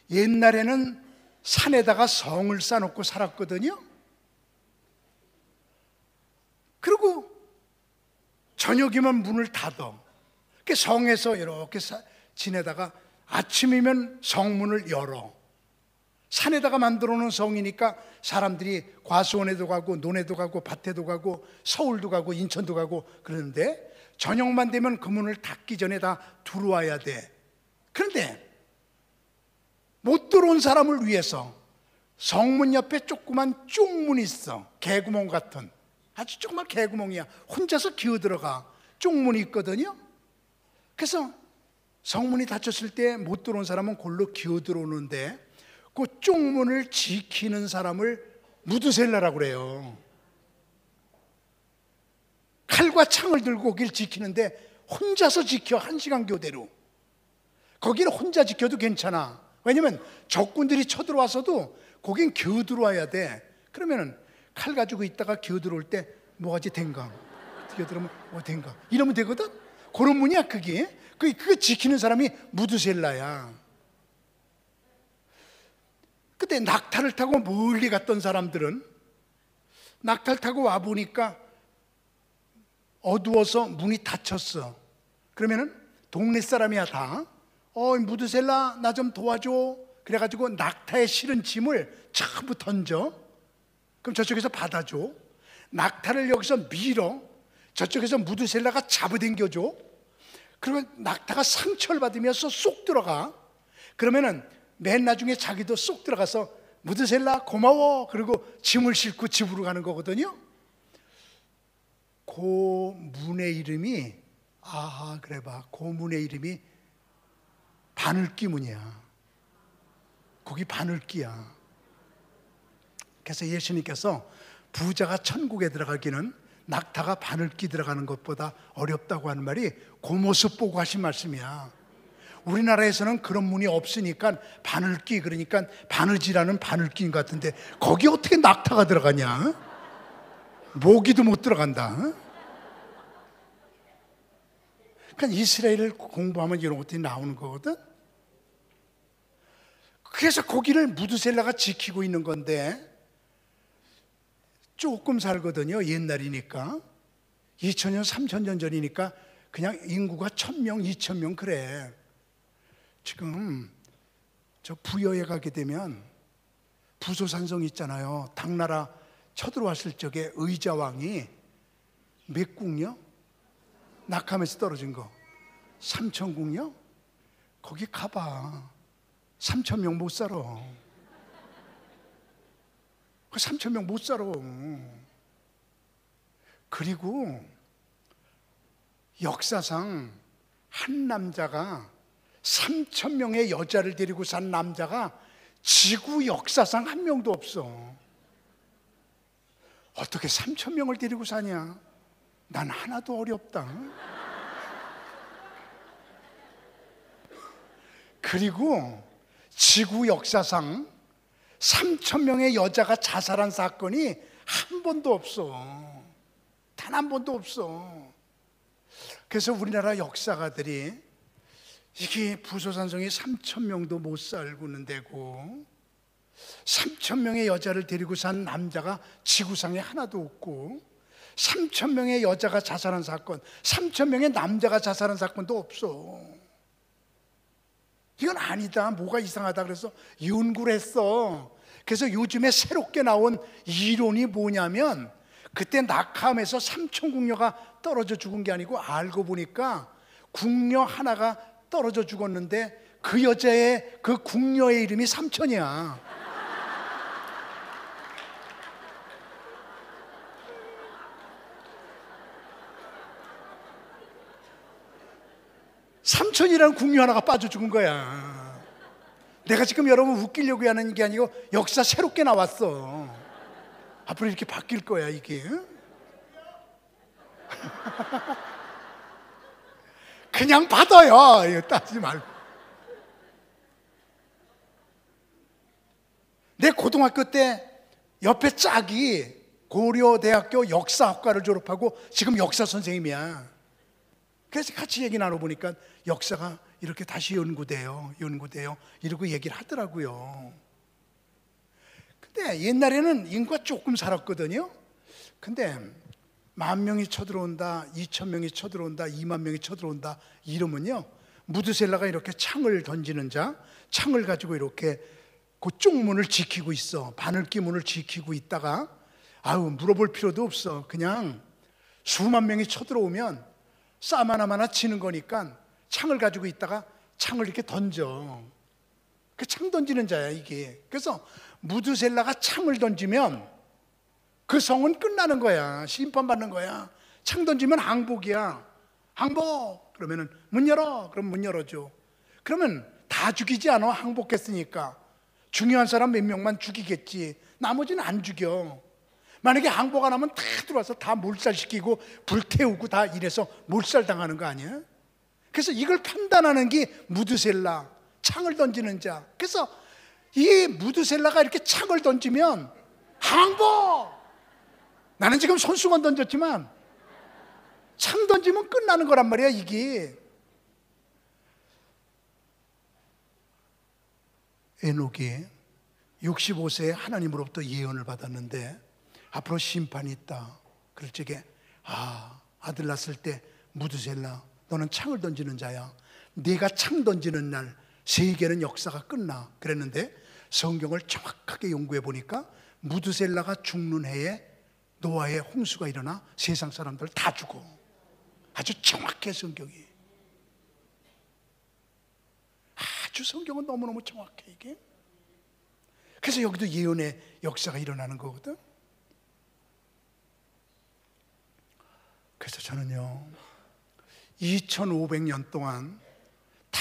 S1: 옛날에는 산에다가 성을 쌓아놓고 살았거든요. 그리고 저녁이면 문을 닫아. 그 성에서 이렇게 지내다가 아침이면 성문을 열어. 산에다가 만들어 놓은 성이니까 사람들이 과수원에도 가고 논에도 가고 밭에도 가고 서울도 가고 인천도 가고 그러는데 저녁만 되면 그 문을 닫기 전에 다 들어와야 돼. 그런데 못 들어온 사람을 위해서 성문 옆에 조그만 쪽문이 있어. 개구멍 같은, 아주 조그만 개구멍이야. 혼자서 기어들어가. 쪽문이 있거든요. 그래서 성문이 닫혔을 때 못 들어온 사람은 골로 기어들어오는데 그 쪽문을 지키는 사람을 무드셀라라고 그래요. 칼과 창을 들고 거기를 지키는데 혼자서 지켜. 1시간 교대로. 거기는 혼자 지켜도 괜찮아. 왜냐면 적군들이 쳐들어와서도 거긴 기어들어와야 돼. 그러면은 칼 가지고 있다가 기어들어올 때 뭐가지 된가? 기어들어오면 뭐 된가? 이러면 되거든? 그런 문이야 그게. 그거 지키는 사람이 무드셀라야. 그때 낙타를 타고 멀리 갔던 사람들은 낙타를 타고 와보니까 어두워서 문이 닫혔어. 그러면은 동네 사람이야 다. 무드셀라 나 좀 도와줘. 그래가지고 낙타에 실은 짐을 전부 던져. 그럼 저쪽에서 받아줘. 낙타를 여기서 밀어. 저쪽에서 무드셀라가 잡아당겨줘. 그러면 낙타가 상처를 받으면서 쏙 들어가. 그러면은 맨 나중에 자기도 쏙 들어가서 무드셀라 고마워. 그리고 짐을 싣고 집으로 가는 거거든요. 그 문의 이름이 그래 봐. 그 문의 이름이 바늘기 문이야. 거기 바늘기야. 그래서 예수님께서 부자가 천국에 들어가기는 낙타가 바늘기 들어가는 것보다 어렵다고 하는 말이 그 모습 보고 하신 말씀이야. 우리나라에서는 그런 문이 없으니까 바늘기, 그러니까 바느지라는 바늘기인 것 같은데 거기 어떻게 낙타가 들어가냐? 모기도 못 들어간다. 그러니까 이스라엘을 공부하면 이런 것들이 나오는 거거든. 그래서 거기를 무드셀라가 지키고 있는 건데 조금 살거든요. 옛날이니까 2000년 3000년 전이니까 그냥 인구가 1000명 2000명 그래. 지금 저 부여에 가게 되면 부소산성 있잖아요. 당나라 쳐들어왔을 적에 의자왕이 몇 국녀? 낙함에서 떨어진 거 3000국녀? 거기 가봐. 3000명 못 살아. 그 3000명 못 살아. 그리고 역사상 한 남자가 3000명의 여자를 데리고 산 남자가 지구 역사상 한 명도 없어. 어떻게 3000명을 데리고 사냐? 난 하나도 어렵다. 그리고 지구 역사상 3000명의 여자가 자살한 사건이 한 번도 없어. 단 한 번도 없어. 그래서 우리나라 역사가들이 이게 부소산성이 3000명도 못 살고 있는 데고 3000명의 여자를 데리고 산 남자가 지구상에 하나도 없고 3000명의 여자가 자살한 사건, 3000명의 남자가 자살한 사건도 없어. 이건 아니다. 뭐가 이상하다. 그래서 연구를 했어. 그래서 요즘에 새롭게 나온 이론이 뭐냐면 그때 낙함에서 3000궁녀가 떨어져 죽은 게 아니고 알고 보니까 궁녀 하나가 떨어져 죽었는데 그 여자의 그 궁녀의 이름이 삼천이야. 삼천이라는 궁녀 하나가 빠져 죽은 거야. 내가 지금 여러분 웃기려고 하는 게 아니고 역사 새롭게 나왔어. 앞으로 이렇게 바뀔 거야 이게. 그냥 받아요. 이거 따지지 말고. 내 고등학교 때 옆에 짝이 고려대학교 역사학과를 졸업하고 지금 역사 선생님이야. 그래서 같이 얘기 나눠보니까 역사가 이렇게 다시 연구돼요 이러고 얘기를 하더라고요. 근데 옛날에는 인구가 조금 살았거든요. 근데 10,000명이 쳐들어온다, 2,000명이 쳐들어온다, 20,000명이 쳐들어온다 이러면요 무드셀라가 이렇게 창을 던지는 자, 창을 가지고 이렇게 그 쪽문을 지키고 있어. 바늘기 문을 지키고 있다가 물어볼 필요도 없어. 그냥 수만 명이 쳐들어오면 싸움 하나마나 치는 거니까 창을 가지고 있다가 창을 이렇게 던져. 그 창 던지는 자야 이게. 그래서 무드셀라가 창을 던지면 그 성은 끝나는 거야. 심판받는 거야. 창 던지면 항복이야. 항복! 그러면은 문 열어! 그럼 문 열어줘. 그러면 다 죽이지 않아. 항복했으니까. 중요한 사람 몇 명만 죽이겠지. 나머지는 안 죽여. 만약에 항복 안 하면 다 들어와서 다 몰살시키고 불태우고 다 이래서 몰살당하는 거 아니야? 그래서 이걸 판단하는 게 무드셀라, 창을 던지는 자. 그래서 이 무드셀라가 이렇게 창을 던지면 항복! 나는 지금 손수건 던졌지만 창 던지면 끝나는 거란 말이야 이게. 에녹이 65세에 하나님으로부터 예언을 받았는데 앞으로 심판이 있다. 그럴 적에 아들 낳았을 때 무드셀라 너는 창을 던지는 자야. 네가 창 던지는 날 세계는 역사가 끝나. 그랬는데 성경을 정확하게 연구해 보니까 무드셀라가 죽는 해에 노아의 홍수가 일어나 세상 사람들 다 죽어. 아주 정확해 성경이. 아주 성경은 너무너무 정확해 이게. 그래서 여기도 예언의 역사가 일어나는 거거든. 그래서 저는요 2500년 동안 다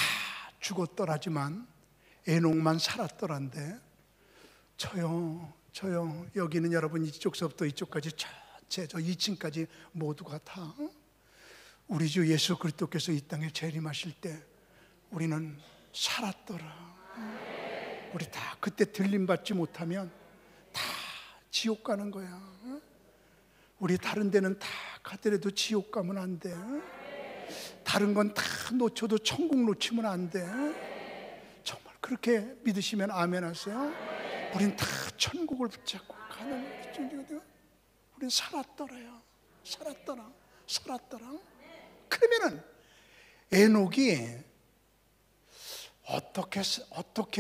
S1: 죽었더라지만 에녹만 살았더란데 저요 여기는 여러분 이쪽서부터 이쪽까지 전체 저 2층까지 모두가 다 우리 주 예수 그리스도께서 이 땅에 재림하실 때 우리는 살았더라. 우리 다 그때 들림받지 못하면 다 지옥 가는 거야. 우리 다른 데는 다 가더라도 지옥 가면 안 돼. 다른 건 다 놓쳐도 천국 놓치면 안 돼. 정말 그렇게 믿으시면 아멘 하세요. 우린 다 천국을 붙잡고 가는 중이거든. 우린 살았더라요. 살았더라. 그러면은 에녹이 어떻게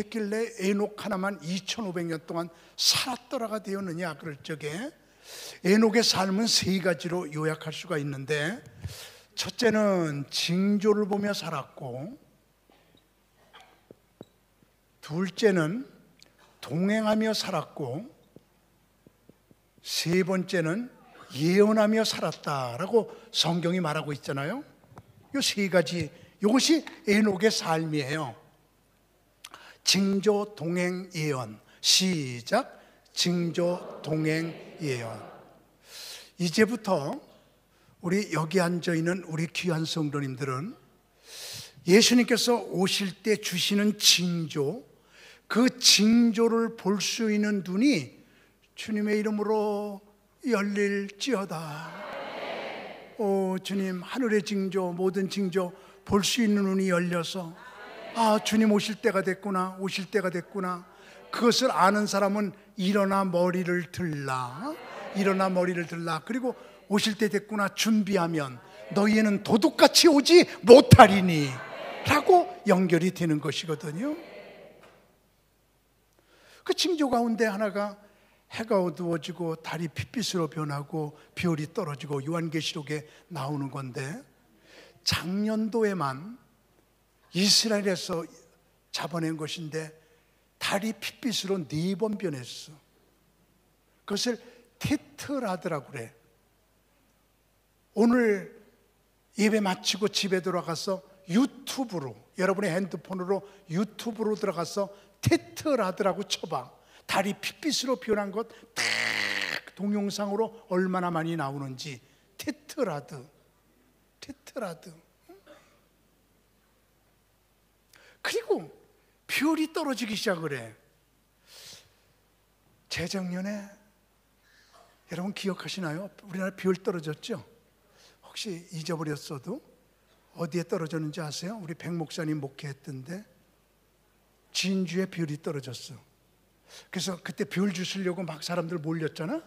S1: 했길래 에녹 하나만 2500년 동안 살았더라가 되었느냐. 그럴 적에 에녹의 삶은 세 가지로 요약할 수가 있는데 첫째는 징조를 보며 살았고, 둘째는 동행하며 살았고, 세 번째는 예언하며 살았다라고 성경이 말하고 있잖아요. 이 세 가지, 이것이 에녹의 삶이에요. 징조, 동행, 예언. 시작. 징조, 동행, 예언. 이제부터 우리 여기 앉아있는 우리 귀한 성도님들은 예수님께서 오실 때 주시는 징조, 그 징조를 볼 수 있는 눈이 주님의 이름으로 열릴지어다. 오 주님, 하늘의 징조, 모든 징조 볼 수 있는 눈이 열려서 주님 오실 때가 됐구나, 오실 때가 됐구나. 그것을 아는 사람은 일어나 머리를 들라. 그리고 오실 때 됐구나 준비하면 너희는 도둑같이 오지 못하리니 라고 연결이 되는 것이거든요. 그 징조 가운데 하나가 해가 어두워지고 달이 핏빛으로 변하고 별이 떨어지고 요한계시록에 나오는 건데, 작년도에만 이스라엘에서 잡아낸 것인데 달이 핏빛으로 4번 변했어. 그것을 테트라드라고 그래. 오늘 예배 마치고 집에 들어가서 유튜브로, 여러분의 핸드폰으로 유튜브로 들어가서 테트라드라고 쳐봐. 달이 핏빛으로 변한 것 딱 동영상으로 얼마나 많이 나오는지. 테트라드. 그리고 별이 떨어지기 시작을 해. 재작년에 여러분 기억하시나요? 우리나라 별 떨어졌죠? 혹시 잊어버렸어도 어디에 떨어졌는지 아세요? 우리 백 목사님 목회했던데 진주에 별이 떨어졌어. 그래서 그때 별 주시려고 막 사람들 몰렸잖아.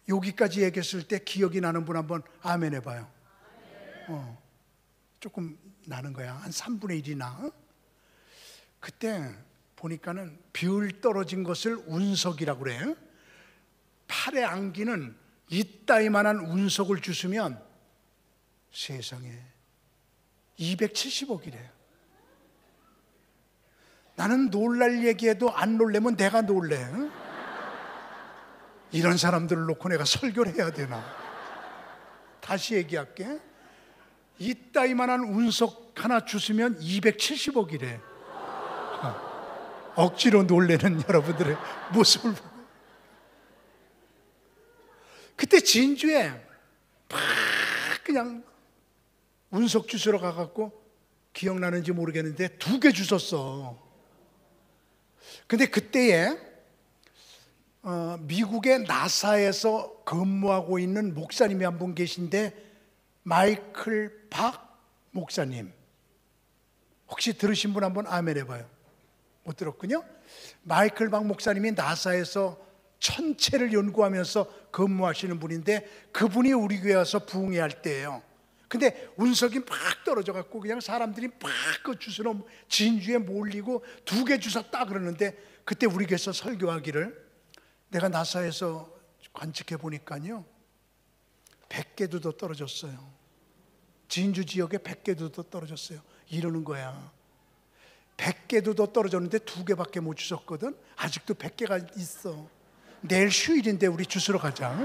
S1: 여기까지 얘기했을 때 기억이 나는 분 한번 아멘 해봐요. 조금 나는 거야. 한 3분의 1이 나. 그때 보니까는 별 떨어진 것을 운석이라고 그래요. 팔에 안기는 이따위만한 운석을 주시면 세상에 270억이래요. 나는 놀랄 얘기해도 안 놀래면 내가 놀래. 이런 사람들을 놓고 내가 설교를 해야 되나? 다시 얘기할게. 이따위만한 운석 하나 주시면 270억이래. 억지로 놀래는 여러분들의 모습을 보고, 그때 진주에 막 그냥 운석 주스러 가갖고, 기억나는지 모르겠는데 2개 주셨어. 근데 그때에 미국의 나사에서 근무하고 있는 목사님이 한 분 계신데, 마이클 박 목사님, 혹시 들으신 분 한번 아멘 해봐요. 못 들었군요. 마이클 박 목사님이 나사에서 천체를 연구하면서 근무하시는 분인데, 그분이 우리 교회 와서 부흥회 할 때예요. 근데 운석이 막 떨어져 갖고 그냥 사람들이 막 그 주스러 진주에 몰리고 2개 주웠다 그러는데, 그때 우리 교회에서 설교하기를, 내가 나사에서 관측해 보니까요 100개도 더 떨어졌어요. 진주 지역에 100개도 더 떨어졌어요. 이러는 거야. 100개도 더 떨어졌는데 2개밖에 못 주셨거든. 아직도 100개가 있어. 내일 휴일인데 우리 주스러 가자.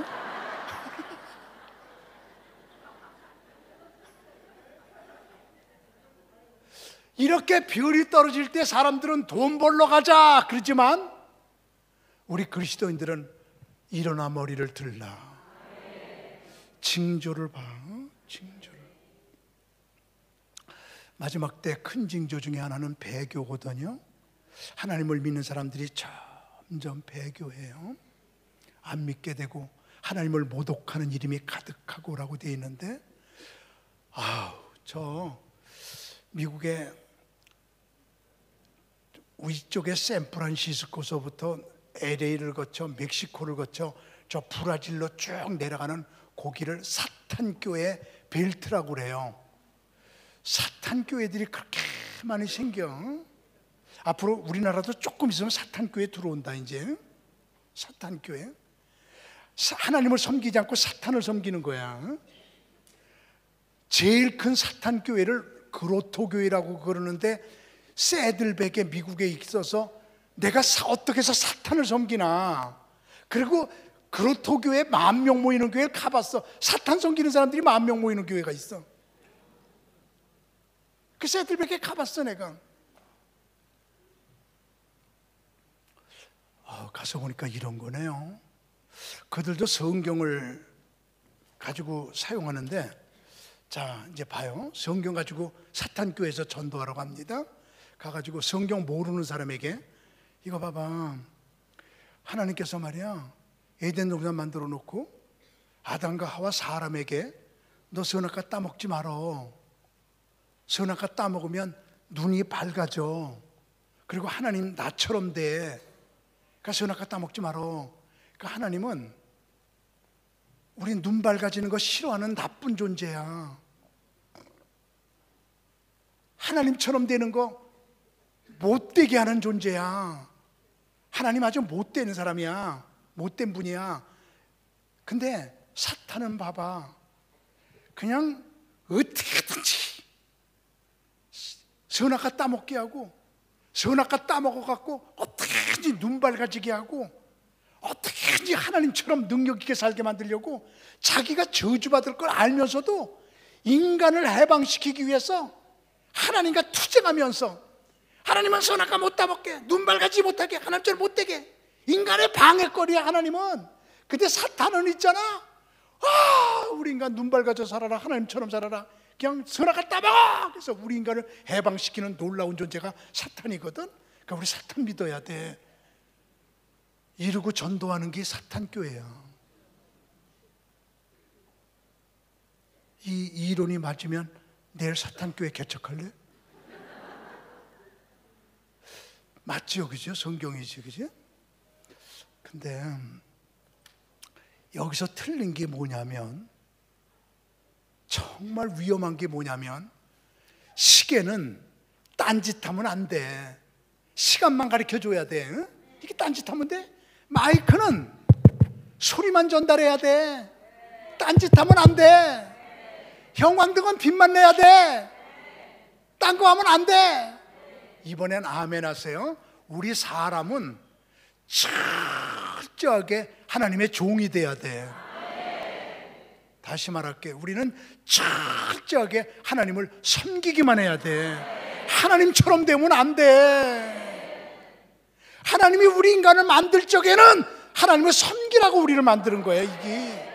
S1: 이렇게 별이 떨어질 때 사람들은 돈 벌러 가자 그러지만, 우리 그리스도인들은 일어나 머리를 들라. 징조를 봐. 징조를. 마지막 때 큰 징조 중에 하나는 배교거든요. 하나님을 믿는 사람들이 점점 배교해요. 안 믿게 되고 하나님을 모독하는 이름이 가득하고라고 되어 있는데, 저 미국의 위쪽에 샌프란시스코서부터 LA를 거쳐 멕시코를 거쳐 저 브라질로 쭉 내려가는 고기를 사탄교회 벨트라고 그래요. 사탄교회들이 그렇게 많이 생겨. 앞으로 우리나라도 조금 있으면 사탄교회 들어온다. 이제 사탄교회, 하나님을 섬기지 않고 사탄을 섬기는 거야. 제일 큰 사탄교회를 그로토교회라고 그러는데, 새들백에 미국에 있어서 내가 어떻게 해서 사탄을 섬기나. 그리고 그로토교회 10,000명 모이는 교회를 가봤어. 사탄 섬기는 사람들이 10,000명 모이는 교회가 있어. 그 새들백에 가봤어 내가. 가서 보니까 이런 거네요. 그들도 성경을 가지고 사용하는데, 자 이제 봐요. 성경 가지고 사탄교회에서 전도하러 갑니다. 가가지고 성경 모르는 사람에게, 이거 봐봐, 하나님께서 말이야 에덴 동산 만들어 놓고 아담과 하와 사람에게 너 선악과 따먹지 말어. 선악과 따먹으면 눈이 밝아져. 그리고 하나님 나처럼 돼. 그러니까 선악과 따먹지 말어. 그러니까 하나님은 우리 눈 밝아지는 거 싫어하는 나쁜 존재야. 하나님처럼 되는 거 못되게 하는 존재야. 하나님 아주 못되는 사람이야. 못된 분이야. 근데 사탄은 봐봐, 그냥 어떻게든지 선악과 따먹게 하고, 선악과 따먹어갖고 어떻게든지 눈 밝아지게 하고, 어떻게든지 하나님처럼 능력 있게 살게 만들려고 자기가 저주받을 걸 알면서도 인간을 해방시키기 위해서 하나님과 투쟁하면서, 하나님은 선악과 못 따먹게, 눈 밝아지지 못하게, 하나님처럼 못되게, 인간의 방해거리야 하나님은. 근데 사탄은 있잖아, 우리 인간 눈 밝아져 살아라, 하나님처럼 살아라, 그냥 선악과 따먹어. 그래서 우리 인간을 해방시키는 놀라운 존재가 사탄이거든. 그러니까 우리 사탄 믿어야 돼. 이루고 전도하는 게 사탄교회야. 이 이론이 맞으면 내일 사탄교회 개척할래? 맞지요, 그죠? 성경이지, 그죠? 근데 여기서 틀린 게 뭐냐면, 정말 위험한 게 뭐냐면, 시계는 딴짓하면 안 돼. 시간만 가르쳐 줘야 돼. 응? 이게 딴짓하면 돼? 마이크는 소리만 전달해야 돼. 딴짓하면 안 돼. 형광등은 빛만 내야 돼. 딴 거 하면 안 돼. 이번엔 아멘 하세요. 우리 사람은 철저하게 하나님의 종이 돼야 돼. 다시 말할게요. 우리는 철저하게 하나님을 섬기기만 해야 돼. 하나님처럼 되면 안 돼. 하나님이 우리 인간을 만들 적에는 하나님을 섬기라고 우리를 만드는 거예요. 이게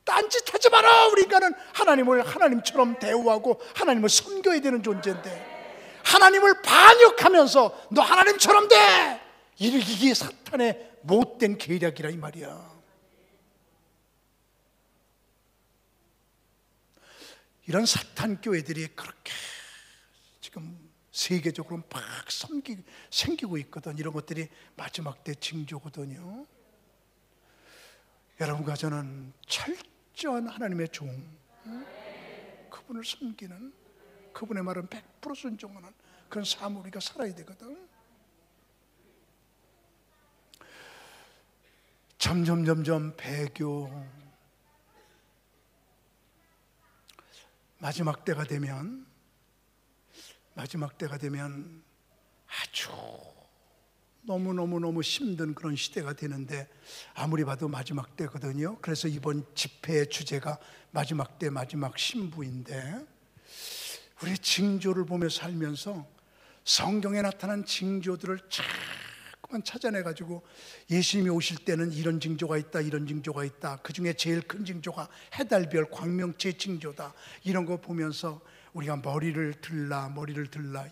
S1: 딴짓하지 마라. 우리 인간은 하나님을 하나님처럼 대우하고 하나님을 섬겨야 되는 존재인데, 하나님을 반역하면서 너 하나님처럼 돼, 이게 사탄의 못된 계략이라 이 말이야. 이런 사탄 교회들이 그렇게 지금 세계적으로 막 생기고 있거든. 이런 것들이 마지막 때 징조거든요. 여러분과 저는 철저한 하나님의 종, 그분을 섬기는, 그분의 말은 100% 순종하는 그런 삶을 우리가 살아야 되거든. 점점 배교, 마지막 때가 되면 아주 너무 힘든 그런 시대가 되는데, 아무리 봐도 마지막 때거든요. 그래서 이번 집회의 주제가 마지막 때 마지막 신부인데, 우리 징조를 보며 살면서 성경에 나타난 징조들을 자꾸만 찾아내가지고, 예수님이 오실 때는 이런 징조가 있다, 이런 징조가 있다, 그 중에 제일 큰 징조가 해달별 광명체 징조다, 이런 거 보면서 우리가 머리를 들라,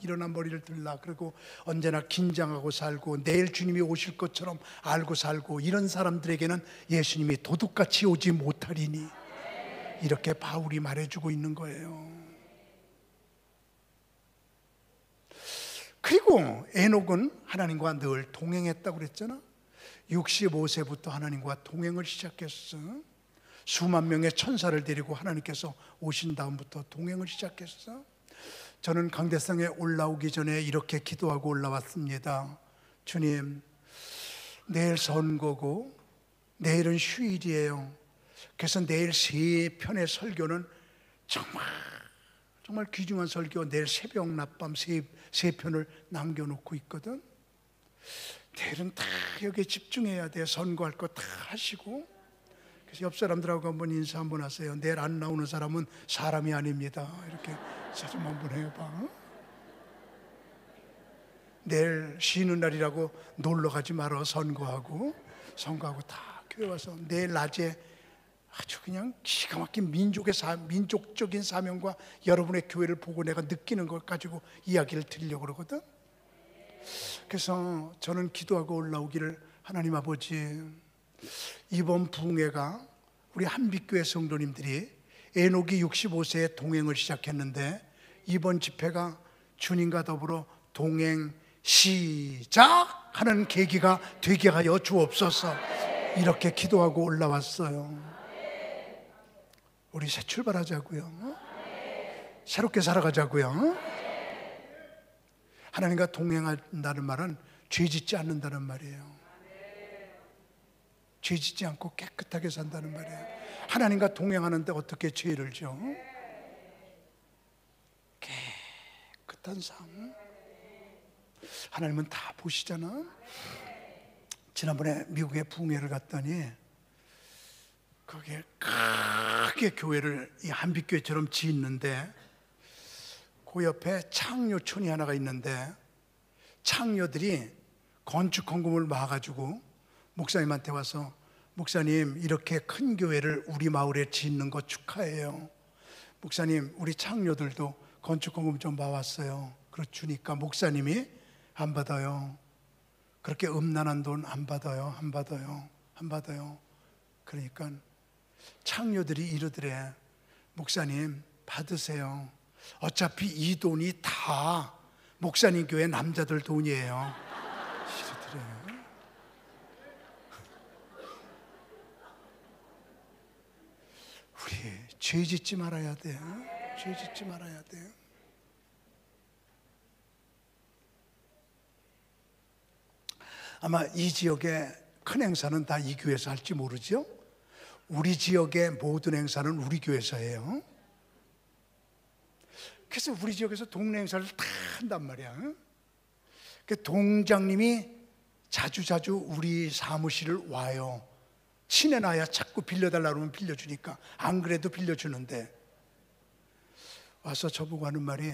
S1: 일어나 머리를 들라, 그리고 언제나 긴장하고 살고 내일 주님이 오실 것처럼 알고 살고, 이런 사람들에게는 예수님이 도둑같이 오지 못하리니, 이렇게 바울이 말해주고 있는 거예요. 그리고 에녹은 하나님과 늘 동행했다고 그랬잖아. 65세부터 하나님과 동행을 시작했어. 수만 명의 천사를 데리고 하나님께서 오신 다음부터 동행을 시작했어. 저는 강대상에 올라오기 전에 이렇게 기도하고 올라왔습니다. 주님, 내일 선거고 내일은 휴일이에요. 그래서 내일 세 편의 설교는 정말 귀중한 설교, 내일 새벽 낮밤 세 편을 남겨놓고 있거든. 내일은 다 여기에 집중해야 돼. 선거할 거 다 하시고. 그래서 옆 사람들하고 한번 인사 한번 하세요. 내일 안 나오는 사람은 사람이 아닙니다. 이렇게 좀 한번 해봐. 내일 쉬는 날이라고 놀러 가지 말아. 선거하고 다 교회 와서 내일 낮에 아주 그냥 기가 막힌 민족적인 사명과 여러분의 교회를 보고 내가 느끼는 걸 가지고 이야기를 드리려고 그러거든. 그래서 저는 기도하고 올라오기를, 하나님 아버지, 이번 부흥회가 우리 한빛교회 성도님들이 에녹이 65세에 동행을 시작했는데, 이번 집회가 주님과 더불어 동행 시작하는 계기가 되게 하여 주옵소서. 이렇게 기도하고 올라왔어요. 우리 새 출발하자고요. 새롭게 살아가자고요. 하나님과 동행한다는 말은 죄 짓지 않는다는 말이에요. 죄 짓지 않고 깨끗하게 산다는 말이에요. 하나님과 동행하는데 어떻게 죄를 져? 깨끗한 삶. 하나님은 다 보시잖아. 지난번에 미국에 부흥회를 갔더니 거기에 크게 교회를 이 한빛교회처럼 짓는데, 그 옆에 창녀촌이 하나가 있는데, 창녀들이 건축 헌금을 모아가지고 목사님한테 와서, 목사님, 이렇게 큰 교회를 우리 마을에 짓는 거 축하해요. 목사님, 우리 창녀들도 건축 헌금 좀 모았어요. 그러 주니까 목사님이 안 받아요. 그렇게 음란한 돈 안 받아요. 그러니까 창녀들이 이러더래. 목사님, 받으세요. 어차피 이 돈이 다 목사님 교회 남자들 돈이에요. 이러더래요. 우리 죄 짓지 말아야 돼. 죄 짓지 말아야 돼. 아마 이 지역의 큰 행사는 다 이 교회에서 할지 모르죠. 우리 지역의 모든 행사는 우리 교회에서 해요. 그래서 우리 지역에서 동네 행사를 다 한단 말이야. 그 동장님이 자주자주 우리 사무실을 와요. 친해놔야 자꾸 빌려달라고 하면 빌려주니까. 안 그래도 빌려주는데 와서 저보고 하는 말이,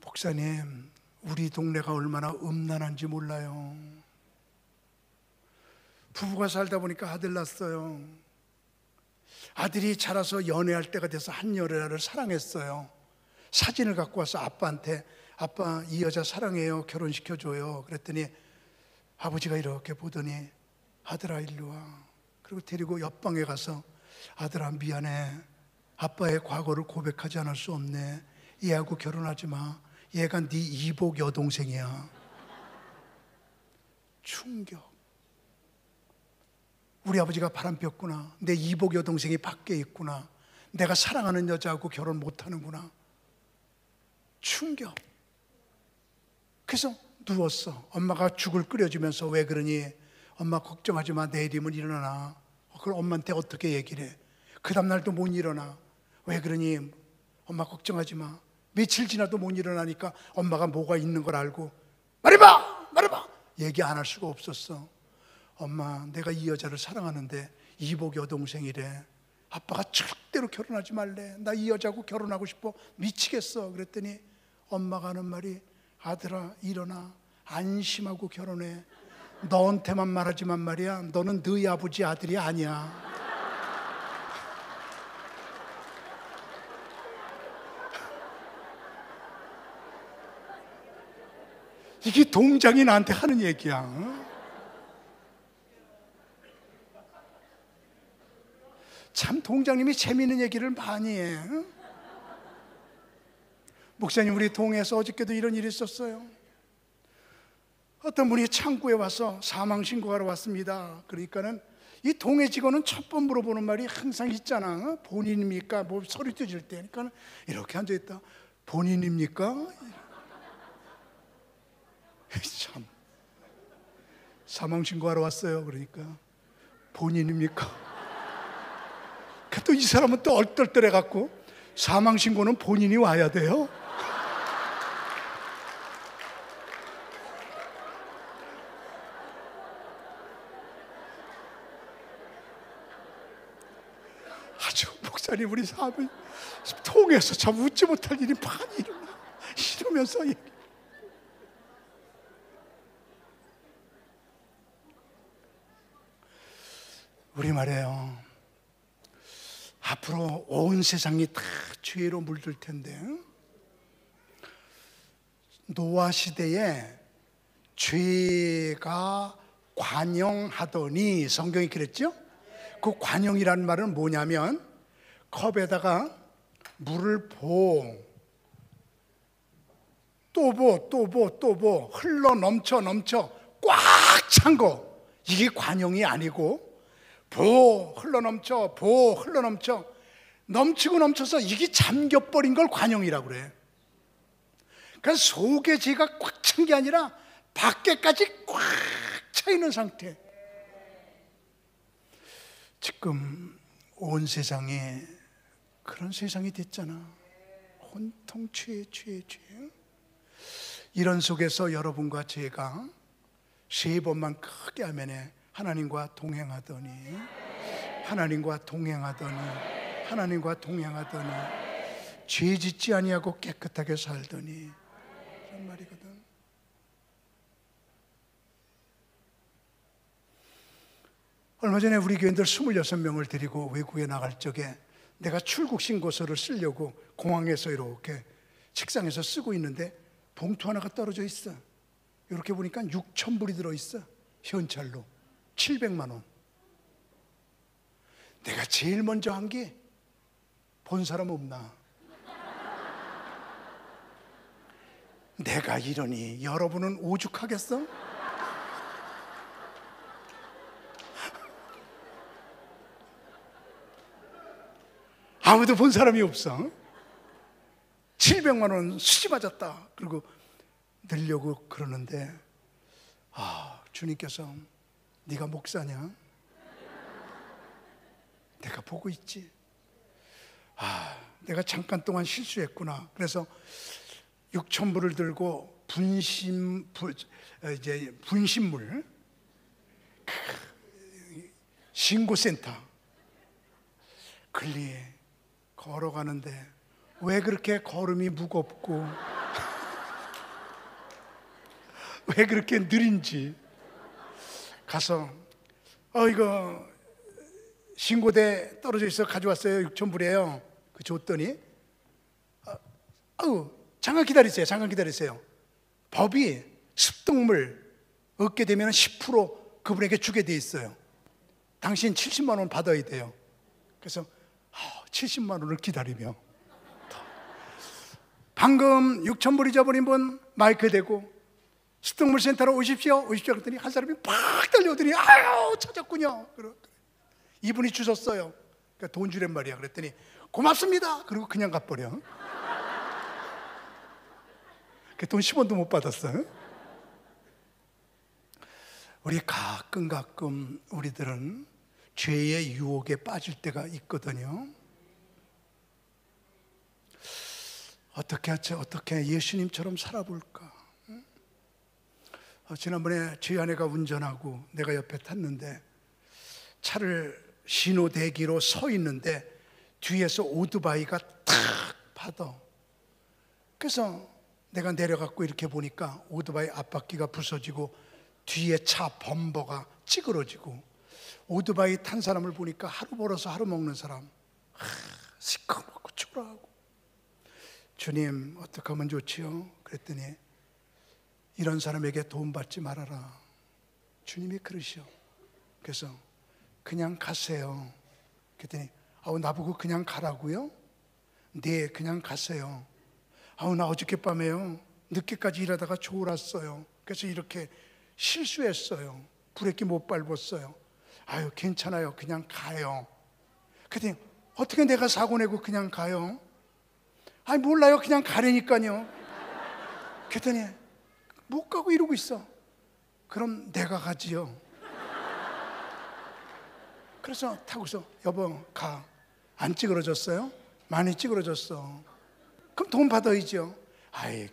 S1: 목사님, 우리 동네가 얼마나 음란한지 몰라요. 부부가 살다 보니까 아들 낳았어요. 아들이 자라서 연애할 때가 돼서 한 여자를 사랑했어요. 사진을 갖고 와서 아빠한테, 아빠 이 여자 사랑해요, 결혼시켜줘요. 그랬더니 아버지가 이렇게 보더니, 아들아 일로 와. 그리고 데리고 옆방에 가서, 아들아 미안해, 아빠의 과거를 고백하지 않을 수 없네. 얘하고 결혼하지 마. 얘가 네 이복 여동생이야. 충격. 우리 아버지가 바람 폈구나. 내 이복 여동생이 밖에 있구나. 내가 사랑하는 여자하고 결혼 못하는구나. 충격. 그래서 누웠어. 엄마가 죽을 끓여주면서, 왜 그러니? 엄마 걱정하지 마, 내일이면 일어나. 그걸 엄마한테 어떻게 얘기를 해? 그 다음날도 못 일어나. 왜 그러니? 엄마 걱정하지 마. 며칠 지나도 못 일어나니까 엄마가 뭐가 있는 걸 알고, 말해봐! 말해봐! 얘기 안 할 수가 없었어. 엄마, 내가 이 여자를 사랑하는데 이복 여동생이래. 아빠가 절대로 결혼하지 말래. 나 이 여자하고 결혼하고 싶어. 미치겠어. 그랬더니 엄마가 하는 말이, 아들아 일어나. 안심하고 결혼해. 너한테만 말하지만 말이야, 너는 너희 아버지 아들이 아니야. 이게 동장이 나한테 하는 얘기야. 참 동장님이 재미있는 얘기를 많이 해. 목사님, 우리 동에서 어저께도 이런 일이 있었어요. 어떤 분이 창구에 와서 사망신고하러 왔습니다. 그러니까는 이 동해 직원은 첫 번 물어보는 말이 항상 있잖아. 본인입니까? 뭐 서류 떼줄 때. 그러니까 이렇게 앉아있다. 본인입니까? 참, 사망신고하러 왔어요. 그러니까 본인입니까? 또 이 사람은 또 얼떨떨해갖고, 사망신고는 본인이 와야 돼요? 아주 목사님, 우리 사람을 통해서 참 웃지 못할 일이 많이 일어나. 이러면서 우리 말이에요. 앞으로 온 세상이 다 죄로 물들 텐데, 노아 시대에 죄가 관영하더니, 성경이 그랬죠? 그 관영이라는 말은 뭐냐면, 컵에다가 물을 또 흘러 넘쳐 꽉 찬 거, 이게 관영이 아니고, 흘러 넘쳐 넘치고 넘쳐서 이게 잠겨버린 걸 관영이라고 그래. 그러니까 속에 죄가 꽉 찬 게 아니라 밖에까지 꽉 차 있는 상태. 지금 온 세상이 그런 세상이 됐잖아. 온통 죄. 이런 속에서 여러분과 제가 3번만 크게 하면에 하나님과 동행하더니 죄 짓지 아니하고 깨끗하게 살더니, 그런 말이거든. 얼마 전에 우리 교인들 26명을 데리고 외국에 나갈 적에 내가 출국 신고서를 쓰려고 공항에서 이렇게 책상에서 쓰고 있는데 봉투 하나가 떨어져 있어. 이렇게 보니까 6,000불이 들어있어. 현찰로 700만 원. 내가 제일 먼저 한 게, 본 사람 없나? 내가 이러니 여러분은 오죽하겠어? 아무도 본 사람이 없어. 700만 원 수지 맞았다. 그리고 넣으려고 그러는데 주님께서 네가 목사냐? 내가 보고 있지. 내가 잠깐 동안 실수했구나. 그래서 6,000불을 들고 분신물 신고센터 글리에 걸어가는데 왜 그렇게 걸음이 무겁고 왜 그렇게 느린지 가서 이거 신고대 떨어져 있어 가져왔어요. 6,000불이에요. 그 줬더니 잠깐 기다리세요. 법이 습득물 얻게 되면 10% 그분에게 주게 돼 있어요. 당신 70만 원 받아야 돼요. 그래서 70만 원을 기다리며 방금 6,000불 잊어버린 분 마이크 대고 습득물 센터로 오십시오 그랬더니 한 사람이 팍 달려오더니 아유 찾았군요. 이분이 주셨어요. 그러니까 돈 주란 말이야. 그랬더니 고맙습니다. 그리고 그냥 가버려. 그 돈 10원도 못 받았어요. 우리 가끔 우리들은 죄의 유혹에 빠질 때가 있거든요. 어떻게 예수님처럼 살아볼까? 지난번에 저희 아내가 운전하고 내가 옆에 탔는데 차를 신호 대기로 서 있는데 뒤에서 오토바이가 탁 파도. 그래서 내가 내려갖고 이렇게 보니까 오토바이 앞바퀴가 부서지고 뒤에 차 범버가 찌그러지고 오토바이 탄 사람을 보니까 하루 벌어서 하루 먹는 사람 시커멓고 초라하고 주님 어떻게 하면 좋지요? 그랬더니 이런 사람에게 도움 받지 말아라. 주님이 그러시오. 그래서 그냥 가세요. 그랬더니 나보고 그냥 가라고요? 네, 그냥 가세요. 나 어저께밤에요 늦게까지 일하다가 졸았어요. 그래서 이렇게 실수했어요. 브레이크 못 밟았어요. 괜찮아요. 그냥 가요. 그랬더니 어떻게 내가 사고 내고 그냥 가요? 몰라요. 그냥 가라니까요. 그랬더니 못 가고 이러고 있어. 그럼 내가 가지요. 그래서 타고서 여보 가. 안 찌그러졌어요? 많이 찌그러졌어. 그럼 돈 받아야죠.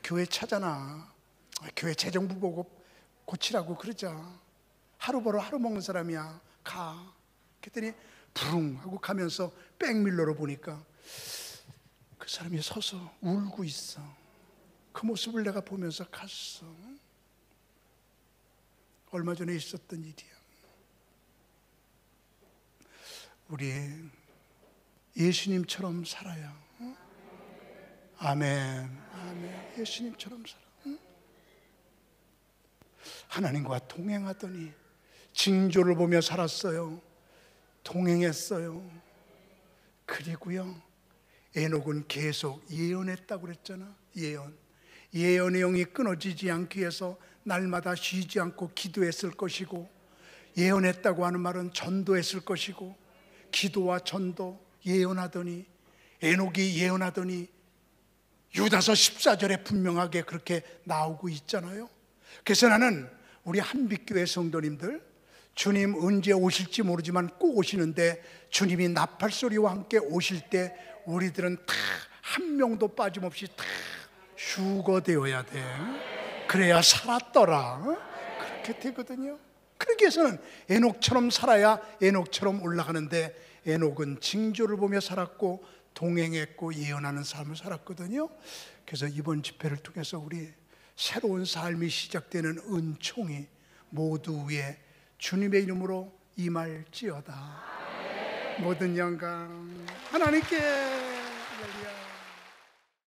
S1: 교회 차잖아. 교회 재정부 보고 고치라고 그러자. 하루 벌어 하루 먹는 사람이야. 가. 그랬더니 부릉 하고 가면서 백밀러로 보니까 그 사람이 서서 울고 있어. 그 모습을 내가 보면서 갔어. 얼마 전에 있었던 일이야. 우리 예수님처럼 살아야. 아멘. 예수님처럼 살아. 하나님과 동행하더니 징조를 보며 살았어요. 동행했어요. 그리고요 에녹은 계속 예언했다고 그랬잖아. 예언의 영이 끊어지지 않기 위해서 날마다 쉬지 않고 기도했을 것이고, 예언했다고 하는 말은 전도했을 것이고, 기도와 전도 예언하더니, 에녹이 예언하더니 유다서 14절에 분명하게 그렇게 나오고 있잖아요. 그래서 나는 우리 한빛교회 성도님들, 주님 언제 오실지 모르지만 꼭 오시는데, 주님이 나팔소리와 함께 오실 때 우리들은 다 한 명도 빠짐없이 다 휴거되어야 돼. 그래야 살았더라. 그렇게 되거든요. 그러기 위해서는 에녹처럼 살아야 에녹처럼 올라가는데, 에녹은 징조를 보며 살았고 동행했고 예언하는 삶을 살았거든요. 그래서 이번 집회를 통해서 우리 새로운 삶이 시작되는 은총이 모두 위에 주님의 이름으로 임할지어다. 모든 영광 하나님께. 할렐루야.